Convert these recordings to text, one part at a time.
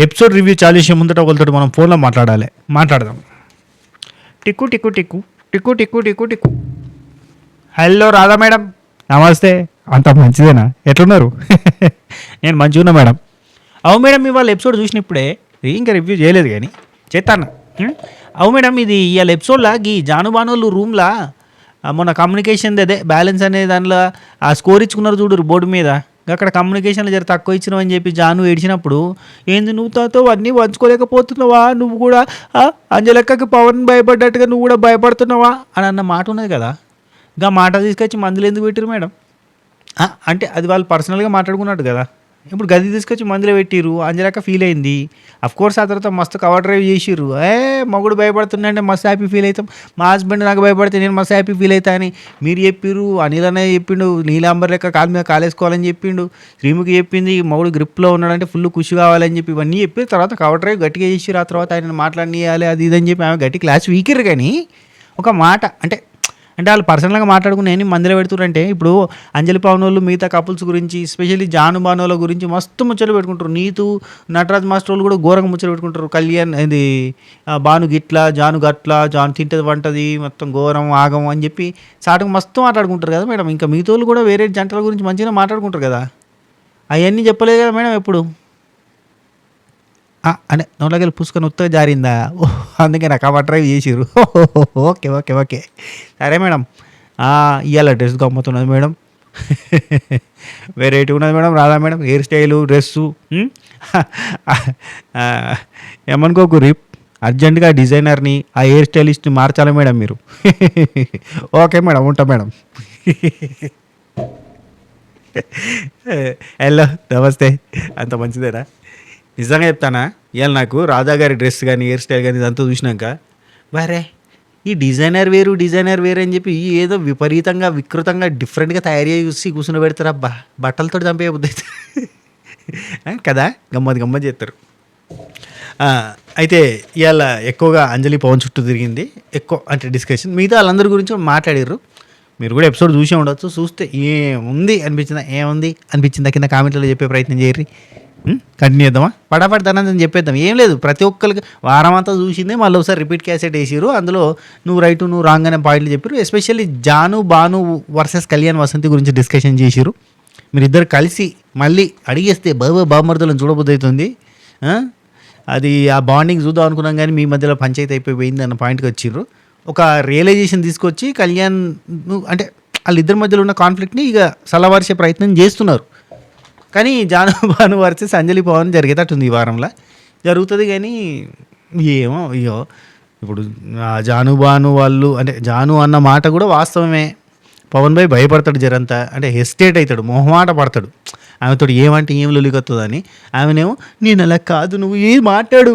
Episode review చాలు చేసే ముందట ఒకరితో మనం ఫోన్లో మాట్లాడదాం. టిక్కు టిక్కు టిక్కు టిక్కు టిక్కు టిక్కు టిక్కు. హలో రాధా మేడం, నమస్తే. అంత మంచిదేనా? ఎట్లున్నారు? నేను మంచిగా ఉన్నా మేడం. అవు మేడం, ఇవాళ ఎపిసోడ్ చూసినప్పుడే ఇంకా రివ్యూ చేయలేదు కానీ చేస్తాను. అవు మేడం, ఇది ఇవాళ ఎపిసోడ్లా ఈ జానుబానోళ్ళు రూమ్లా మొన్న కమ్యూనికేషన్ అదే బ్యాలెన్స్ అనే దానిలో ఆ స్కోర్ ఇచ్చుకున్నారు చూడరు బోర్డు మీద. అక్కడ కమ్యూనికేషన్లో జర తక్కువ ఇచ్చినావు అని చెప్పి జాను ఏడ్చినప్పుడు, ఏంది నువ్వు తాతో అన్నీ పంచుకోలేకపోతున్నావా, నువ్వు కూడా అంజలెక్కకి పవన్ భయపడ్డట్టుగా నువ్వు కూడా భయపడుతున్నావా అని అన్న మాట ఉన్నది కదా. ఇంకా మాట తీసుకొచ్చి మందులు ఎందుకు పెట్టిరు మేడం? అంటే అది వాళ్ళు పర్సనల్గా మాట్లాడుకున్నట్టు కదా. ఇప్పుడు గది తీసుకొచ్చి మందులో పెట్టిరు, అంజలక్క ఫీల్ అయింది. కోర్స్ ఆ తర్వాత మస్తు కవర్ డ్రైవ్ చేసిర్రు. మగుడు భయపడుతుందంటే మస్తు హ్యాపీ ఫీల్ అవుతాం, మా హస్బెండ్ నాకు భయపడితే నేను మస్తు హ్యాపీ ఫీల్ అవుతా అని మీరు చెప్పిర్రు. అనిల్ అనే చెప్పిండు, నీలాంబర్ లెక్క కాలు మీద కాలేసుకోవాలని చెప్పిండు. శ్రీముఖి చెప్పింది మగుడు గ్రిప్లో ఉన్నాడంటే ఫుల్ ఖుషి కావాలని చెప్పి ఇవన్నీ చెప్పి తర్వాత కవర్ డ్రైవ్ గట్టిగా చేసిర్రు. ఆ తర్వాత ఆయన మాట్లాడియాలి అది ఇదని చెప్పి ఆమె గట్టి క్లాస్ వీకిర్రు. కానీ ఒక మాట అంటే వాళ్ళు పర్సనల్గా మాట్లాడుకుని నేను మందులో పెడుతురంటే, ఇప్పుడు అంజలి పవనోళ్ళు మిగతా కపుల్స్ గురించి ఎస్పెషల్లీ జాను బానోళ్ళ గురించి మస్తు ముచ్చలు పెట్టుకుంటారు. నీతు నటరాజ్ మాస్టర్ వాళ్ళు కూడా ఘోరంగా ముచ్చలు పెట్టుకుంటారు. కళ్యాణ్ ఇది బాను గిట్లా, జాను గట్లా, జాను తింటది వంటది మొత్తం ఘోరం ఆగం అని చెప్పి చాటుకు మస్తు మాట్లాడుకుంటారు కదా మేడం. ఇంకా మిగతా కూడా వేరే జంటల గురించి మంచిగా మాట్లాడుకుంటారు కదా. అవన్నీ చెప్పలేదు కదా మేడం ఎప్పుడు. అంటే నోట్లోకి పుసుకొని ఉత్తగా జారిందా? అందుకే నాకు కవర్ డ్రైవ్ చేసిర్రు. ఓకే ఓకే ఓకే సరే మేడం. ఇవాళ డ్రెస్ గమ్మతున్నది మేడం, వెరైటీ ఉన్నది మేడం. రాదా మేడం హెయిర్ స్టైలు డ్రెస్సు ఏమనుకోకు రిప్, అర్జెంటుగా డిజైనర్ని ఆ హెయిర్ స్టైలిస్ట్ని మార్చాలి మేడం మీరు. ఓకే మేడం, ఉంటా మేడం. హలో నమస్తే, అంత మంచిదేనా? నిజంగా చెప్తానా, ఇవాళ నాకు రాధా గారి డ్రెస్ కానీ హెయిర్ స్టైల్ కానీ ఇదంతా చూసినాక వారే ఈ డిజైనర్ వేరు అని చెప్పి ఏదో విపరీతంగా వికృతంగా డిఫరెంట్గా తయారు చేసి కూర్చుని పెడతారు. అబ్బా బట్టలతో చంపే బుద్ధి అవుతుంది కదా, గమ్మత్ చేస్తారు. అయితే ఇవాళ ఎక్కువగా అంజలి పవన్ చుట్టూ తిరిగింది ఎక్కువ, అంటే డిస్కషన్. మిగతా వాళ్ళందరి గురించి మాట్లాడారు. మీరు కూడా ఎపిసోడ్ చూసే ఉండొచ్చు. చూస్తే ఏముంది అనిపించిందా కింద కామెంట్లో చెప్పే ప్రయత్నం చేయర్రి. కంటిన్యూ చేద్దామా? పడాపడి ధనంజన్ చెప్పేద్దాం. ఏం లేదు, ప్రతి ఒక్కరికి వారం అంతా చూసిందే మళ్ళీ ఒకసారి రిపీట్ క్యాసెట్ వేసిరు. అందులో నువ్వు రైట్ నువ్వు రాంగ్ అనే పాయింట్లు చెప్పారు. ఎస్పెషల్లీ జాను బాను వర్సెస్ కళ్యాణ్ వసంతి గురించి డిస్కషన్ చేసిరు. మీరిద్దరు కలిసి మళ్ళీ అడిగేస్తే బామర్దులను చూడబుద్ధి అవుతుంది. అది ఆ బాండింగ్ చూద్దాం అనుకున్నాం కానీ మీ మధ్యలో పంచాయతీ అయిపోయింది అన్న పాయింట్కి వచ్చిర్రు. ఒక రియలైజేషన్ తీసుకొచ్చి కళ్యాణ్ అంటే వాళ్ళిద్దరి మధ్యలో ఉన్న కాన్ఫ్లిక్ట్ని ఇక సలవార్చే ప్రయత్నం చేస్తున్నారు. కానీ జాను బాను వర్సెస్ అంజలి పవన్ జరిగేటట్టుంది ఈ వారంలో జరుగుతుంది. కానీ ఏమో అయ్యో, ఇప్పుడు జాను బాను వాళ్ళు అంటే జాను అన్న మాట కూడా వాస్తవమే. పవన్ భాయ్ భయపడతాడు జరంతా, అంటే హెస్టేట్ అవుతాడు, మొహమాట పడతాడు. ఆమెతో ఏమంటే ఏం లొలికొస్తుందని. ఆమెనేమో నేను అలా కాదు, నువ్వు ఏం మాట్లాడు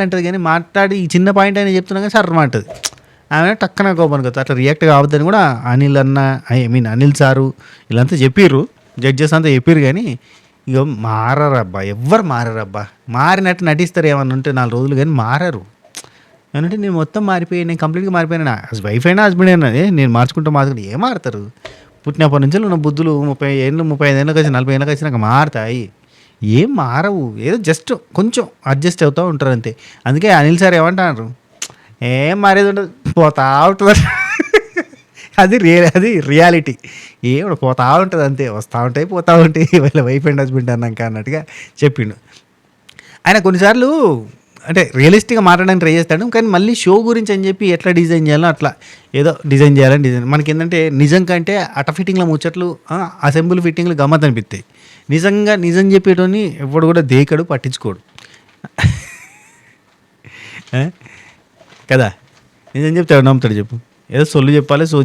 అంటది. కానీ మాట్లాడి ఈ చిన్న పాయింట్ అయినా చెప్తున్నా కానీ సర్రం అంటది. ఆమె టక్కన కోపానికి వస్తుంది. అట్లా రియాక్ట్ కావద్దని కూడా అనిల్ సారు వీళ్ళంతా చెప్పిర్రు, జడ్జెస్ అంతా చెప్పారు. కానీ ఇక మారబ్బా, ఎవ్వరు మారబ్బా. మారినట్టు నటిస్తారు ఏమన్నా ఉంటే 4 రోజులు, కానీ మారరు. ఏమంటే నేను మొత్తం మారిపోయాను, నేను కంప్లీట్గా మారిపోయాను. వైఫ్ అయినా హస్బెండ్ అయినా నేను మార్చుకుంటూ ఏం మారుతారు? పుట్టినప్పటి నుంచి ఉన్న బుద్ధులు 30 ఏళ్ళు 35 ఏళ్ళకి వచ్చి 40 ఏళ్ళకి వచ్చినాక మారుతాయి. ఏం మారవు, ఏదో జస్ట్ కొంచెం అడ్జస్ట్ అవుతూ ఉంటారు అంతే. అందుకే అనిల్ సార్ ఏమంటారు, ఏం మారేది ఉండదు, పోతా ఉంటుంది. అది రియాలిటీ. ఏమో పోతా ఉంటుంది అంతే, వస్తూ ఉంటాయి పోతూ ఉంటాయి. వీళ్ళ వైఫ్ అండ్ హస్బెండ్ అన్నాక అన్నట్టుగా చెప్పిండు ఆయన. కొన్నిసార్లు అంటే రియలిస్టిక్గా మాట్లాడడానికి ట్రై చేస్తాడు, కానీ మళ్ళీ షో గురించి అని చెప్పి ఎట్లా డిజైన్ చేయాలో అట్లా ఏదో డిజైన్ చేయాలని డిజైన్. మనకి ఏంటంటే నిజం కంటే అట ఫిట్టింగ్ల ముచ్చట్లు, అసెంబుల్ ఫిట్టింగ్లు గమ్మత్ అనిపిస్తాయి. నిజం చెప్పేటోని ఎప్పుడు కూడా దేకడు, పట్టించుకోడు కదా. నిజం చెప్తాడు, నమ్ముతాడు. చెప్పు ఏదో సొల్లు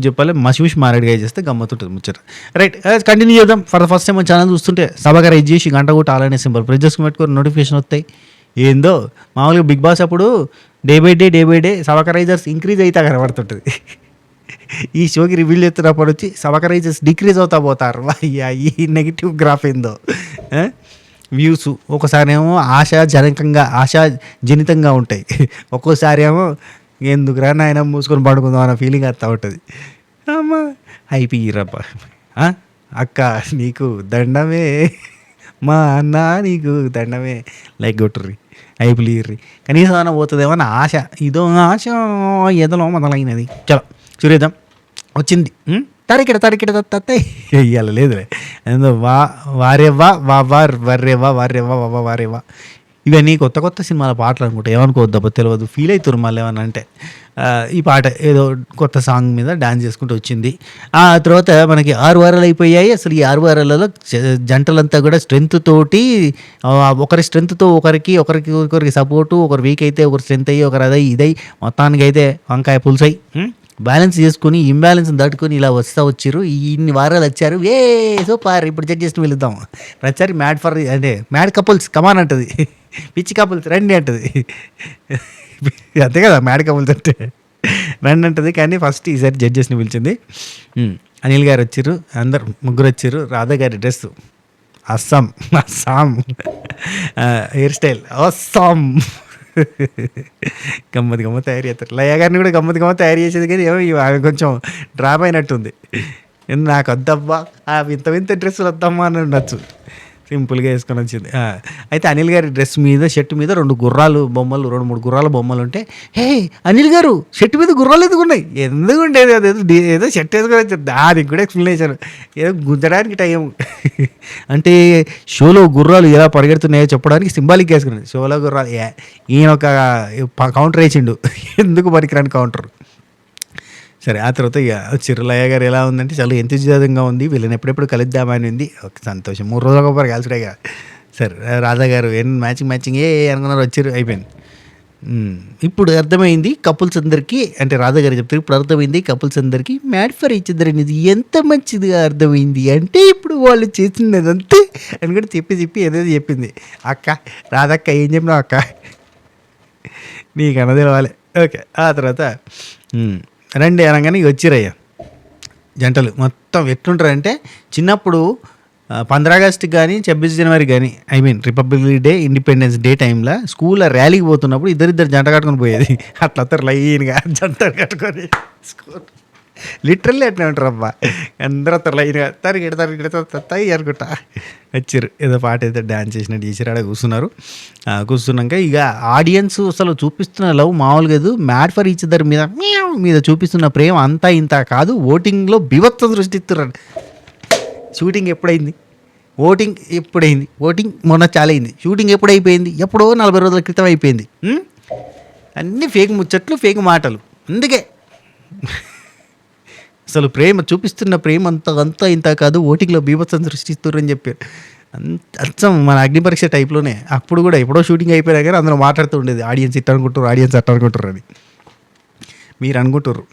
చెప్పాలి, మసిమిషి మారేడుగా చేస్తే గమ్మతుంటుంది ముచ్చట. రైట్, కంటిన్యూ చేద్దాం. ఫర్ ద ఫస్ట్ టైం మన ఛానల్ చూస్తుంటే సబ్స్క్రైబ్ చేసి గంట కూడా అలానే సింబల్ ప్రెస్ చేసుకుని పెట్టుకొని నోటిఫికేషన్ వస్తాయి. ఏందో మామూలుగా బిగ్ బాస్ అప్పుడు day by day subscribers increase అయితే కనబడుతుంటుంది. ఈ షోకి రివీల్ చేస్తున్నప్పుడు వచ్చి సబ్స్క్రైబర్స్ డిక్రీజ్ అవుతా పోతారు. అయ్యా ఈ నెగిటివ్ గ్రాఫ్ ఏందో. వ్యూస్ ఒకసారి ఏమో ఆశాజనితంగా ఉంటాయి, ఒక్కోసారి ఏమో ఎందుకురా నాయన మూసుకొని పడుకుందాం అన్న ఫీలింగ్ వస్తూ ఉంటుంది. అమ్మ అయిపోయిరబ్బా. అక్క నీకు దండమే, మా అన్న నీకు దండమే లైక్ కొట్టుర్రి అయిపులు ఇర్రి కనీసం అన్న పోతుందేమో అని ఆశ, ఇదో ఆశ ఎదలో మొదలైనది. చలో చూరేద్దాం. వచ్చింది తరికిడ తత్తాయి ఇయ్యాల లేదులే, ఏందో వారేవా వర్రేవా వారేవా ఇవన్నీ కొత్త కొత్త సినిమాల పాటలు అనుకుంటా, ఏమనుకోవద్దబ్బా తెలియదు, ఫీల్ అవుతారు మళ్ళీ ఏమన్నా అంటే. ఈ పాట ఏదో కొత్త సాంగ్ మీద డాన్స్ చేసుకుంటూ వచ్చింది. ఆ తర్వాత మనకి 6 వారాలు అయిపోయాయి. అసలు ఈ 6 వారాలలో జంటలంతా కూడా స్ట్రెంత్ తోటి, ఒకరి స్ట్రెంత్తో ఒకరికి సపోర్టు, ఒకరు వీక్ అయితే ఒకరు స్ట్రెంత్ అయ్యి ఒకరు అదై ఇదై మొత్తానికి అయితే వంకాయ పులుసై బ్యాలెన్స్ చేసుకుని ఇంబ్యాలెన్స్ దాటుకొని ఇలా వచ్చిర్రు. ఇన్ని వారాలు వచ్చారు. సూపర్. ఇప్పుడు జడ్జెస్ని వెళుద్దాం. ప్రతిసారి మ్యాడ్ కపుల్స్ కమాన్ అంటది, పిచ్చి కపుల్స్ రండి అంటది. అంతే కదా మ్యాడ్ కపుల్స్ అంటే రండి అంటది. కానీ ఫస్ట్ ఈసారి జడ్జెస్ని పిలిచింది. అనిల్ గారు వచ్చిర్రు, అందరు ముగ్గురు వచ్చిర్రు. రాధా గారి dress Assam hair style Assam గమ్మత్ తయారు చేస్తారు. లయ గారిని కూడా గమ్మత్ తయారు చేసేది, కానీ ఏమో ఆమె కొంచెం డ్రాప్ అయినట్టుంది. నాకు వద్దబ్బా వింత డ్రెస్సులు వద్దమ్మా అని ఉండొచ్చు, సింపుల్గా వేసుకొని వచ్చింది. అయితే అనిల్ గారి డ్రెస్ మీద షర్ట్ మీద 2 3 గుర్రాల బొమ్మలు ఉంటే, హే అనిల్ గారు షర్ట్ మీద గుర్రాలు ఎందుకు ఉన్నాయి? ఎందుకు ఉండేది అదేదో ఏదో షర్ట్ వేసుకొని వచ్చారు. దానికి కూడా ఎక్స్ప్లెనేషన్ ఏదో గుంజడానికి టైం అంటే షోలో గుర్రాలు ఎలా పరిగెడుతున్నాయో చెప్పడానికి సింబాలిక్ వేసుకున్నాడు. షోలో గుర్రాలు ఈయన ఒక కౌంటర్ వేసిండు, ఎందుకు పనికిరాని కౌంటర్. సరే ఆ తర్వాత ఇక చిరులయ్య గారు ఎలా ఉందంటే చాలా ఎంతజాదంగా ఉంది, వీళ్ళని ఎప్పుడెప్పుడు కలుద్దామని ఉంది. ఒక సంతోషం, 3 రోజులకు ఒకరు కలిసిడేగా. సరే రాధా గారు మ్యాచింగ్ అనుకున్నారు, వచ్చారు, అయిపోయింది. ఇప్పుడు అర్థమైంది కపుల్స్ అందరికీ, అంటే రాధా గారు చెప్తారు ఇప్పుడు అర్థమైంది కపుల్స్ అందరికీ మ్యాడ్ ఫర్ ఈచ్ అదర్ అనేది ఎంత మంచిదిగా అర్థమైంది అంటే ఇప్పుడు వాళ్ళు చేసినదంతే అని కూడా చెప్పి ఏదేదో చెప్పింది. అక్క రాధక్క ఏం చెప్పినావు అక్క, నీకు అన్నది తెలవాలి. ఓకే ఆ తర్వాత రండి అనగానే వచ్చిరయ్యా జంటలు. మొత్తం ఎట్లుంటారంటే చిన్నప్పుడు 15 ఆగస్టుకి కానీ 26 జనవరి కానీ రిపబ్లిక్ డే, ఇండిపెండెన్స్ డే టైంలో స్కూల్లో ర్యాలీకి పోతున్నప్పుడు ఇద్దరు జంట కట్టుకొని పోయేది. అట్లా వస్తారు లైన్గా జంట కట్టుకొని స్కూల్ లిటరల్లీ అట్లా ఉంటారు అబ్బా. అందరూ వస్తారు లైన్గా తరిగిడతాయి అనుకుంటా వచ్చారు. ఏదో పాట అయితే డ్యాన్స్ చేసినట్టు చేసారు. ఆడ కూర్చున్నాక ఇక ఆడియన్స్ అసలు చూపిస్తున్న లవ్ మామూలుగా లేదు. మ్యాడ్ ఫర్ ఈచ్ అదర్ మీద చూపిస్తున్న ప్రేమ అంతా ఇంత కాదు, ఓటింగ్లో బీభత్సం సృష్టిస్తున్నారు. షూటింగ్ ఎప్పుడైంది, ఓటింగ్ మొన్న చాలా అయింది. షూటింగ్ ఎప్పుడైపోయింది, ఎప్పుడో 40 రోజుల క్రితం అయిపోయింది. అన్నీ ఫేక్ ముచ్చట్లు, ఫేక్ మాటలు. అందుకే అసలు ప్రేమ చూపిస్తున్న ప్రేమ అంతా ఇంత కాదు, ఓటింగ్లో బీభత్సం సృష్టిస్తున్నారు అని చెప్పారు. అచ్చం మన అగ్ని పరీక్ష టైప్లోనే. అప్పుడు కూడా ఎప్పుడో షూటింగ్ అయిపోయినా కానీ అందరూ మాట్లాడుతూ ఉండేది, ఆడియన్స్ ఇట్ట అనుకుంటారు అని మీరు అనుకుంటారు.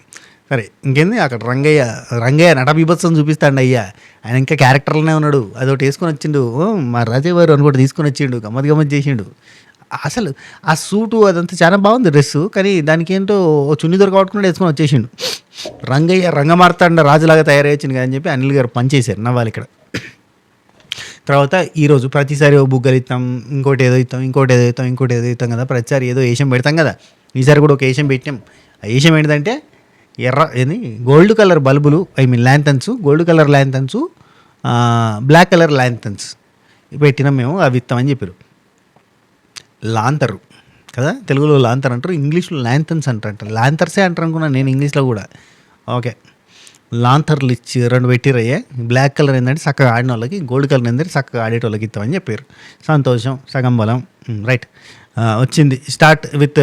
సరే ఇంకేంది, అక్కడ రంగయ్య నట బీభత్సం చూపిస్తాండి అయ్యా. ఆయన ఇంకా క్యారెక్టర్లోనే ఉన్నాడు. అదొకటి వేసుకొని వచ్చిండు, మా రాజయ్య అని కూడా తీసుకొని వచ్చిండు, గమ్మత్ చేసిండు. అసలు ఆ సూటు అదంతా చాలా బాగుంది డ్రెస్సు, కానీ దానికి ఏంటో చున్నీ దొరకబట్టుకుని వేసుకొని వచ్చేసిండు. రంగమార్తాండ రాజులాగా తయారయ్యింది కదా అని చెప్పి అనిల్ గారు పనిచేశారు. నవ్వాలి ఇక్కడ. తర్వాత ఈరోజు ప్రతిసారి ఓ బుగ్గలు ఇస్తాం, ఇంకోటి ఏదో ఇస్తాం కదా, ప్రతిసారి ఏదో ఏషం పెడతాం కదా. ఈసారి కూడా ఒక ఏషం పెట్టాం. ఆ ఏషం ఏంటంటే గోల్డ్ కలర్ బల్బులు, ల్యాంతన్స్, గోల్డ్ కలర్ ల్యాంతన్స్, బ్లాక్ కలర్ ల్యాంతన్స్ పెట్టినాం మేము. అవి ఇస్తామని చెప్పారు. లాంతరు కదా, తెలుగులో లాంతర్ అంటారు, ఇంగ్లీష్లో ల్యాంతన్స్ అంటారు. లాంతర్సే అంటారు అనుకున్నాను నేను ఇంగ్లీష్లో కూడా. ఓకే లాంతర్లు ఇచ్చి 2 పెట్టిరయ్యే. బ్లాక్ కలర్ ఏంటంటే చక్కగా ఆడిన వాళ్ళకి, గోల్డ్ కలర్ ఏంటంటే చక్కగా ఆడేటోళ్ళకి ఇస్తామని చెప్పారు. సంతోషం, సగం బలం. రైట్ వచ్చింది. స్టార్ట్ విత్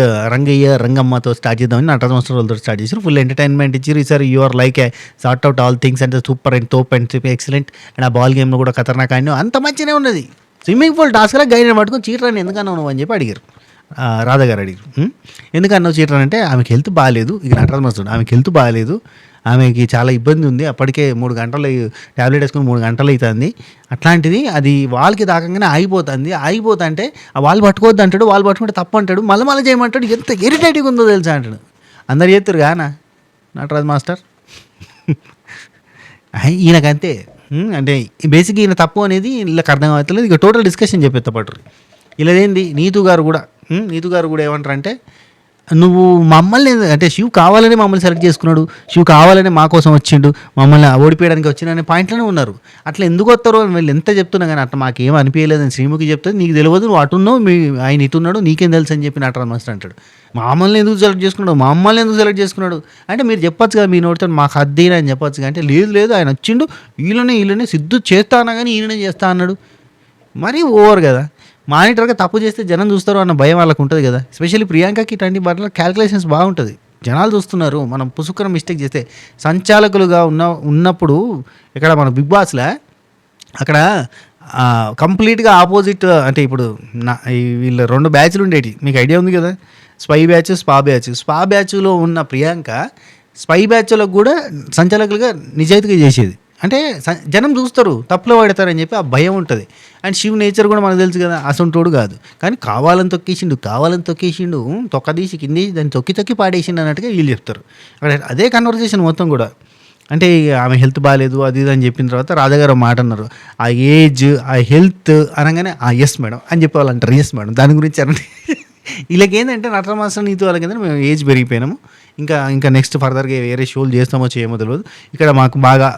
రంగమ్మతో స్టార్ట్ చేద్దామని నటనవసరాలతో స్టార్ట్ చేశారు. ఫుల్ ఎంటర్టైన్మెంట్ ఇచ్చారు. ఈసారి you are like a sort out all things అంటే సూపర్ అండ్ తోప్ అండ్ ఎక్సలెంట్. అండ్ ఆ బాల్ గేమ్లో కూడా ఖతర్నాక్ ఆడినా అంత మంచిగానే ఉన్నది. స్విమ్మింగ్ పూల్ టాస్క్లో గైడ్ పట్టుకొని చీటరాని ఎందుకన్నా నువ్వు అని చెప్పి అడిగారు. రాధా గారు అడిగారు, ఎందుకన్నావు చీటరాని అంటే ఆమెకి హెల్త్ బాగాలేదు. ఇక నటనమస్తుడు ఆమెకి హెల్త్ బాగాలేదు, ఆమెకి చాలా ఇబ్బంది ఉంది, అప్పటికే 3 గంటలు ట్యాబ్లెట్ వేసుకుని 3 గంటలు అవుతుంది. అట్లాంటిది అది వాళ్ళకి దాకంగానే ఆగిపోతా అంటే ఆ వాళ్ళు పట్టుకోవద్దు అంటాడు, వాళ్ళు పట్టుకుంటే తప్పు అంటాడు, మళ్ళీ చేయమంటాడు. ఎంత ఇరిటేటింగ్ ఉందో తెలుసా అంటాడు. అందరు చేస్తారు కానా నటరాజ్ మాస్టర్. ఈయనకంతే. అంటే బేసిక్గా ఈయన తప్పు అనేది వీళ్ళకి అర్థం అవుతలేదు. ఇక టోటల్ డిస్కషన్ చెప్పేస్తా పట్టు. ఇలాదేంది నీతు గారు కూడా ఏమంటారంటే నువ్వు మమ్మల్ని అంటే శివ్ కావాలని మమ్మల్ని సెలెక్ట్ చేసుకున్నాడు, శివ్ కావాలని మా కోసం వచ్చిండు, మమ్మల్ని ఓడిపోయడానికి వచ్చిండు పాయింట్లోనే ఉన్నారు. అట్లా ఎందుకు వస్తారో వీళ్ళు ఎంత చెప్తున్నా కానీ అట్లా మాకేం అనిపించలేదని శ్రీముఖి చెప్తే, నీకు తెలియదు, నువ్వు అటున్నావు, ఆయన ఇటున్నాడు, నీకేం తెలుసు అని చెప్పి నటరాజ్ మాస్టర్ అంటాడు. మమ్మల్ని ఎందుకు సెలెక్ట్ చేసుకున్నాడు, మమ్మల్ని ఎందుకు సెలెక్ట్ చేసుకున్నాడు అంటే మీరు చెప్పొచ్చు కదా, మీ నోటితో మాకు అద్దీనా అని చెప్పొచ్చు. అంటే లేదు ఆయన వచ్చిండు, వీళ్ళనే సిద్ధు చేస్తా అన్నా కానీ ఈయననే చేస్తా అన్నాడు. మరీ ఓవర్ కదా. మానిటర్గా తప్పు చేస్తే జనం చూస్తారు అన్న భయం వాళ్ళకు ఉంటుంది కదా. ఎస్పెషల్లీ ప్రియాంకకి ఇట్లాంటి వాటిలో క్యాల్కులేషన్స్ బాగుంటుంది, జనాలు చూస్తున్నారు. మనం పుసుకున్న మిస్టేక్ చేస్తే సంచాలకులుగా ఉన్నప్పుడు ఇక్కడ మన బిగ్ బాస్లో అక్కడ కంప్లీట్గా ఆపోజిట్. అంటే ఇప్పుడు వీళ్ళ 2 బ్యాచ్లు ఉండేవి, మీకు ఐడియా ఉంది కదా, స్పై బ్యాచ్, స్పా బ్యాచ్లో ఉన్న ప్రియాంక స్పై బ్యాచ్లో కూడా సంచాలకులుగా నిజాయితీగా చేసేది. అంటే జనం చూస్తారు, తప్పులో పడతారని చెప్పి ఆ భయం ఉంటుంది. అండ్ శివ్ నేచర్ కూడా మనకు తెలుసు కదా, అసంటోడు కాదు. కానీ కావాలని తొక్కేసిండు, తొక్కదీసి కింది దాన్ని తొక్కి పాడేసిండు అన్నట్టుగా వీళ్ళు చెప్తారు. అక్కడ అదే కన్వర్జేషన్ మొత్తం కూడా. అంటే ఆమె హెల్త్ బాగాలేదు అది ఇది అని చెప్పిన తర్వాత రాజాగారు మాట అన్నారు, ఆ ఏజ్ ఆ హెల్త్ అనగానే ఎస్ మేడం అని చెప్పి వాళ్ళు అంటారు, ఎస్ మేడం దాని గురించి అనండి. వీళ్ళకి ఏంటంటే నటరాజ్ మాస్టర్ నీతో వాళ్ళకి ఏంటంటే మేము ఏజ్ పెరిగిపోయినాము, ఇంకా నెక్స్ట్ ఫర్దర్గా వేరే షోలు చేస్తామో చేయమో తెలియదు, ఇక్కడ మాకు బాగా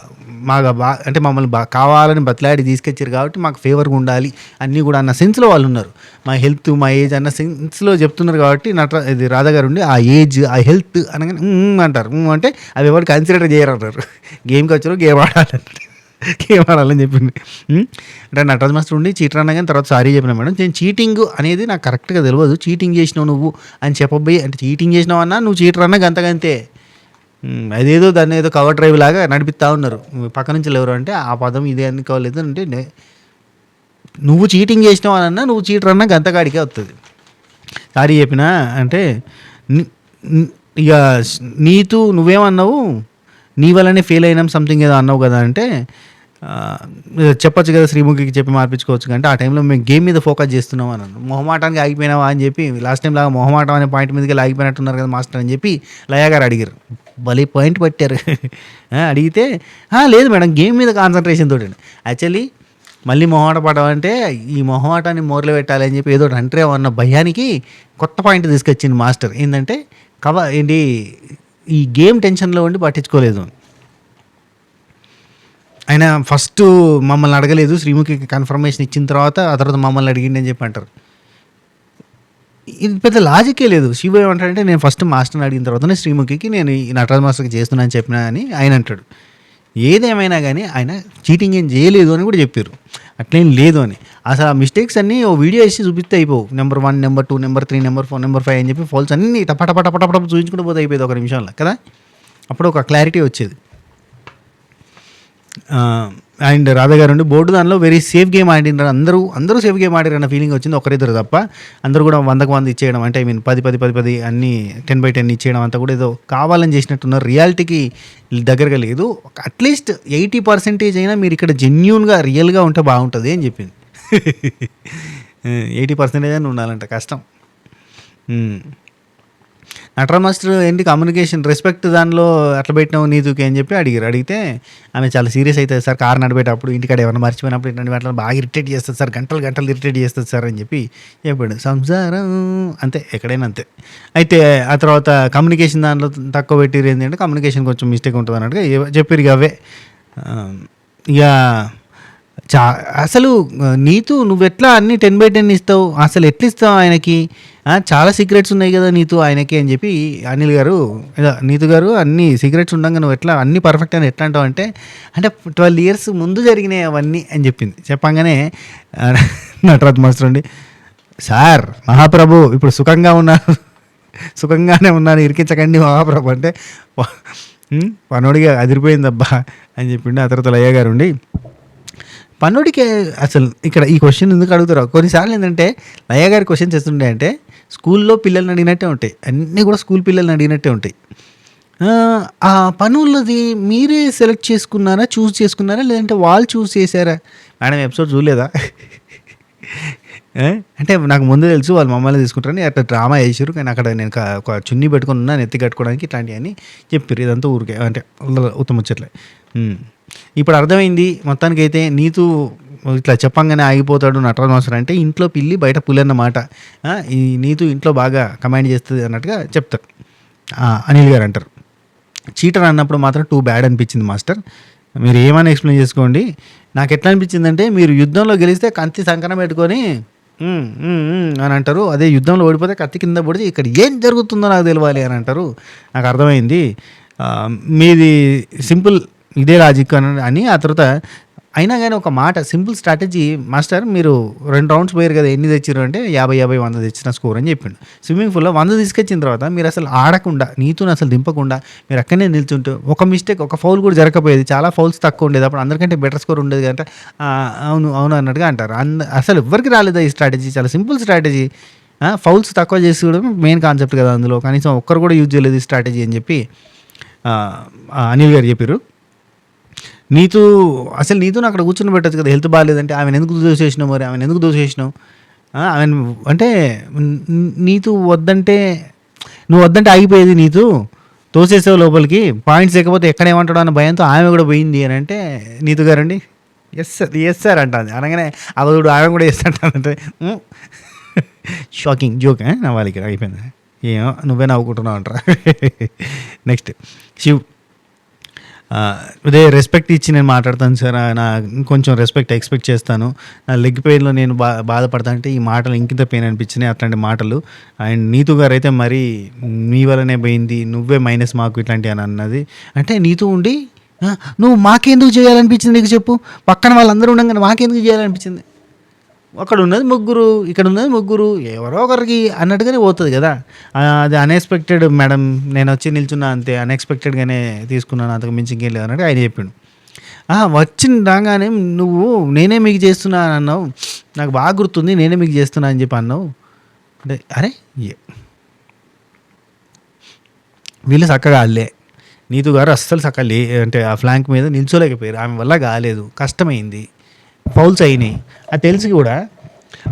అంటే మమ్మల్ని కావాలని బతిలాడి తీసుకొచ్చారు కాబట్టి మాకు ఫేవర్గా ఉండాలి అన్నీ కూడా అన్న సెన్స్లో వాళ్ళు ఉన్నారు. మా హెల్త్ మా ఏజ్ అన్న సెన్స్లో చెప్తున్నారు కాబట్టి ఇది రాధాగారు ఉండి ఆ ఏజ్ ఆ హెల్త్ అనగానే అంటారు. అంటే అవి ఎవరు కన్సిడర్ చేయరు అంటారు. గేమ్కి వచ్చారు, గేమ్ ఆడాలని చెప్పింది. అంటే నటరాజ్ మాస్టర్ ఉండి చీటర్ అన్నా కానీ తర్వాత సారీ చెప్పినా మేడం, నేను చీటింగ్ అనేది నాకు కరెక్ట్గా తెలియదు, చీటింగ్ చేసినావు నువ్వు అని చెప్పబోయి, అంటే చీటింగ్ చేసినావు అన్నా నువ్వు చీటర్ అన్నా గంతగంతే, అదేదో దాన్ని ఏదో కవర్ డ్రైవ్ లాగా నడిపిస్తూ ఉన్నారు పక్క నుంచి ఎవరు అంటే ఆ పదం ఇదే అనుకోలేదు. అంటే నువ్వు చీటింగ్ చేసినావు అన్నా నువ్వు చీటర్ అన్నా గంతకాడికే వస్తుంది. సారీ చెప్పినా అంటే ఇక నీతు నువ్వేమన్నావు, నీ వల్లనే ఫెయిల్ అయినాం సంథింగ్ ఏదో అన్నావు కదా అంటే చెప్పొచ్చు కదా, శ్రీముఖికి చెప్పి మార్పించుకోవచ్చు. అంటే ఆ టైంలో మేము గేమ్ మీద ఫోకస్ చేస్తున్నాం అన్నాను. మొహమాటానికి ఆగిపోయినావా అని చెప్పి లాస్ట్ టైం లాగా మొహమాటం అనే పాయింట్ మీదకి ఆగిపోయినట్టున్నారు కదా మాస్టర్ అని చెప్పి లయా గారు అడిగారు. భలే పాయింట్ పట్టారు. అడిగితే లేదు మేడం గేమ్ మీద కాన్సన్ట్రేషన్ తోటి. యాక్చువల్లీ మళ్ళీ మొహమాట పడమంటే ఈ మొహమాటాన్ని మోర్లో పెట్టాలి అని చెప్పి ఏదో అంటారేమో అన్న భయానికి కొత్త పాయింట్ తీసుకొచ్చింది మాస్టర్. ఏంటంటే ఏంటి ఈ గేమ్ టెన్షన్లో ఉండి పట్టించుకోలేదు. ఆయన ఫస్ట్ మమ్మల్ని అడగలేదు, శ్రీముఖికి కన్ఫర్మేషన్ ఇచ్చిన తర్వాత ఆ తర్వాత మమ్మల్ని అడిగింది అని చెప్పి అంటారు. ఇది పెద్ద లాజికే లేదు. శివ ఏమంటాడంటే నేను ఫస్ట్ మాస్టర్ని అడిగిన తర్వాతనే శ్రీముఖికి నేను ఈ నటరాజ్ మాస్టర్కి చేస్తున్నాను అని చెప్పినా అని ఆయన అంటాడు. ఏదేమైనా కానీ ఆయన చీటింగ్ ఏం చేయలేదు అని కూడా చెప్పారు, అట్లేం లేదు అని. అసలు ఆ మిస్టేక్స్ అన్నీ ఓ వీడియో వేసి చూపిస్తే అయిపోవు, number 1, number 2, number 3, number 4, number 5 అని చెప్పి ఫాల్స్ అన్నీ టపటపటపటపట చూపించుకుంటూ పోతే అయిపోయింది ఒక నిమిషంలో కదా. అప్పుడు ఒక క్లారిటీ వచ్చేది. అండ్ రాధాగారు ఉండి బోర్డు దానిలో వెరీ సేఫ్ గేమ్ ఆడినారు, అందరూ సేఫ్ గేమ్ ఆడారు అన్న ఫీలింగ్ వచ్చింది. ఒకరిద్దరు తప్ప అందరూ కూడా 100కు 100 ఇచ్చేయడం, అంటే ఐ మీన్ 10 అన్నీ 10/10 ఇచ్చేయడం అంతా కూడా ఏదో కావాలని చేసినట్టున్నారు, రియాలిటీకి దగ్గరగా లేదు. అట్లీస్ట్ 80% అయినా మీరు ఇక్కడ జెన్యూన్గా రియల్గా ఉంటే బాగుంటుంది అని చెప్పింది. 80% అని ఉండాలంట, కష్టం. నటరాజ్ మాస్టర్ ఏంటి కమ్యూనికేషన్ రెస్పెక్ట్ దానిలో అట్లా పెట్టినావు నీతుకి అని చెప్పి అడిగితే ఆమె చాలా సీరియస్ అవుతుంది సార్, కారు నడిపేటప్పుడు ఇంటికాడ ఏమైనా మర్చిపోయినప్పుడు ఇట్లాంటి వాటిలో బాగా ఇరిటేట్ చేస్తుంది సార్, గంటలు ఇరిటేట్ చేస్తుంది సార్ అని చెప్పి చెప్పాడు. సంసారం అంతే, ఎక్కడైనా అంతే. అయితే ఆ తర్వాత కమ్యూనికేషన్ దాంట్లో తక్కువ పెట్టిరు ఏంటంటే కమ్యూనికేషన్ కొంచెం మిస్టేక్ ఉంటుంది అన్నట్టుగా చెప్పారు. ఇక అవే ఇక అసలు నీతు నువ్వెట్లా అన్ని 10/10 ఇస్తావు, అసలు ఎట్లా ఇస్తావు ఆయనకి, చాలా సీక్రెట్స్ ఉన్నాయి కదా నీతు ఆయనకి అని చెప్పి అనిల్ గారు నీతు గారు అన్ని సీక్రెట్స్ ఉండగా నువ్వు ఎట్లా అన్ని పర్ఫెక్ట్ అని ఎట్లా అంటావు అంటే 12 years ముందు జరిగినాయి అవన్నీ అని చెప్పింది. చెప్పంగానే నటరాజ్ మాస్టర్ అండి, సార్ మహాప్రభు ఇప్పుడు సుఖంగానే ఉన్నాను ఇరికించకండి మహాప్రభు అంటే పనోడిగా అదిరిపోయిందబ్బా అని చెప్పిండు. ఆ తర్వాత లయ్య గారు ఉండి పన్నోడికి అసలు ఇక్కడ ఈ క్వశ్చన్ ఎందుకు అడుగుతారు కొన్నిసార్లు ఏంటంటే లయ్య గారి క్వశ్చన్స్ చేస్తుండే అంటే స్కూల్లో పిల్లల్ని అడిగినట్టే ఉంటాయి, అన్నీ కూడా స్కూల్ పిల్లల్ని అడిగినట్టే ఉంటాయి. ఆ పనులది మీరే సెలెక్ట్ చేసుకున్నారా, చూస్ చేసుకున్నారా, లేదంటే వాళ్ళు చూస్ చేశారా? మేడం ఎపిసోడ్ చూడలేదా అంటే నాకు ముందు తెలుసు వాళ్ళు మమ్మల్ని తీసుకుంటారని అట్లా డ్రామా చేసారు, కానీ అక్కడ నేను ఒక చున్నీ పెట్టుకుని ఉన్నాను ఎత్తి కట్టుకోవడానికి ఇట్లాంటివి అని చెప్పారు. ఇదంతా ఊరికే అంటే ఉత్తమ ముచ్చట్లే. ఇప్పుడు అర్థమైంది మొత్తానికైతే నీతు ఇట్లా చెప్పంగానే ఆగిపోతాడు నటరాజ్ మాస్టర్ అంటే ఇంట్లో పిల్లి బయట పులి అన్నమాట. ఈ నీతు ఇంట్లో బాగా కమాండ్ చేస్తుంది అన్నట్టుగా చెప్తారు. అనిల్ గారు అంటారు, చీటర్ అన్నప్పుడు మాత్రం టూ బ్యాడ్ అనిపించింది మాస్టర్, మీరు ఏమైనా ఎక్స్ప్లెయిన్ చేసుకోండి. నాకు ఎట్లా అనిపించిందంటే మీరు యుద్ధంలో గెలిస్తే కత్తి సంకనం పెట్టుకొని అని అంటారు, అదే యుద్ధంలో ఓడిపోతే కత్తి కింద పడితే ఇక్కడ ఏం జరుగుతుందో నాకు తెలియాలి అని అంటారు. నాకు అర్థమైంది, మీది సింపుల్ ఇదే లాజిక్ అని. ఆ తర్వాత అయినా కానీ ఒక మాట, సింపుల్ స్ట్రాటజీ మాస్టర్, మీరు 2 రౌండ్స్ పోయారు కదా, ఎన్ని తెచ్చారు అంటే 50 100 తెచ్చిన స్కోర్ అని చెప్పిండు. స్విమ్మింగ్ పూల్లో 100 తీసుకొచ్చిన తర్వాత మీరు అసలు ఆడకుండా, నీతుని అసలు దింపకుండా మీరు అక్కడనే నిల్చుంటూ, ఒక మిస్టేక్, ఒక ఫౌల్ కూడా జరగకపోయేది, చాలా ఫౌల్స్ తక్కువ ఉండేది, అప్పుడు అందరికంటే బెటర్ స్కోర్ ఉండేది అంటే అవును అవును అన్నట్టుగా అంటారు. అసలు ఎవరికి రాలేదా ఈ స్ట్రాటజీ? చాలా సింపుల్ స్ట్రాటజీ. ఫౌల్స్ తక్కువ చేసి కూడా మెయిన్ కాన్సెప్ట్ కదా, అందులో కనీసం ఒక్కరు కూడా యూజ్ చేయలేదు ఈ స్ట్రాటజీ అని చెప్పి అనిల్ గారు చెప్పారు. నీతుని అక్కడ కూర్చొని పెట్టచ్చు కదా, హెల్త్ బాగాలేదంటే ఆమెను ఎందుకు దోసేసినావు, మరి ఆమెను ఎందుకు దోసేసినావు, ఆమె అంటే నీతు వద్దంటే, నువ్వు వద్దంటే ఆగిపోయేది, నీతు తోసేసావు లోపలికి, పాయింట్స్ లేకపోతే ఎక్కడేమంటాడు అన్న భయంతో ఆమె కూడా పోయింది అని అంటే, నీతు గారండి ఎస్ సార్ అంటుంది. అనగానే అవదుడు ఆమె కూడా ఎస్ అంటానంటే షాకింగ్ జోక్ నా వాళ్ళకి అయిపోయింది. ఏమో నువ్వే నవ్వుకుంటున్నావు అంటారా. నెక్స్ట్ శివ్, అదే రెస్పెక్ట్ ఇచ్చి నేను మాట్లాడతాను సార్, నా కొంచెం రెస్పెక్ట్ ఎక్స్పెక్ట్ చేస్తాను, నా లెగ్ పెయిన్లో నేను బాధపడతాను అంటే ఈ మాటలు ఇంకింత పెయిన్ అనిపించినాయి అట్లాంటి మాటలు. అండ్ నీతు గారు అయితే మరి నీ వల్లనే పోయింది, నువ్వే మైనస్ మాకు ఇట్లాంటివి అని అన్నది. అంటే నీతు ఉండి నువ్వు మాకెందుకు చేయాలనిపించింది నీకు చెప్పు, పక్కన వాళ్ళందరూ ఉండగానే మాకెందుకు చేయాలనిపించింది, అక్కడ ఉన్నది ముగ్గురు, ఇక్కడ ఉన్నది ముగ్గురు, ఎవరో ఒకరికి అన్నట్టుగానే పోతుంది కదా. అది అన్ఎక్స్పెక్టెడ్ మేడం, నేను వచ్చి నిల్చున్నా అంతే, అన్ఎక్స్పెక్టెడ్గానే తీసుకున్నాను, అంతకు మించి ఇంకేం లేదు అన్నట్టు ఆయన చెప్పిండు. వచ్చిన రాగానే నువ్వు నేనే మీకు చేస్తున్నా అని అన్నావు, నాకు బాగా గుర్తుంది, నేనే మీకు చేస్తున్నా అని చెప్పి అన్నావు అంటే, అరే వీళ్ళు చక్కగా అల్లే, నీతు గారు అస్సలు చక్కగా అంటే ఆ ఫ్లాంక్ మీద నిల్చోలేకపోయారు, ఆమె వల్ల కాలేదు, కష్టమైంది, ఫౌల్స్ అయినాయి. అది తెలిసి కూడా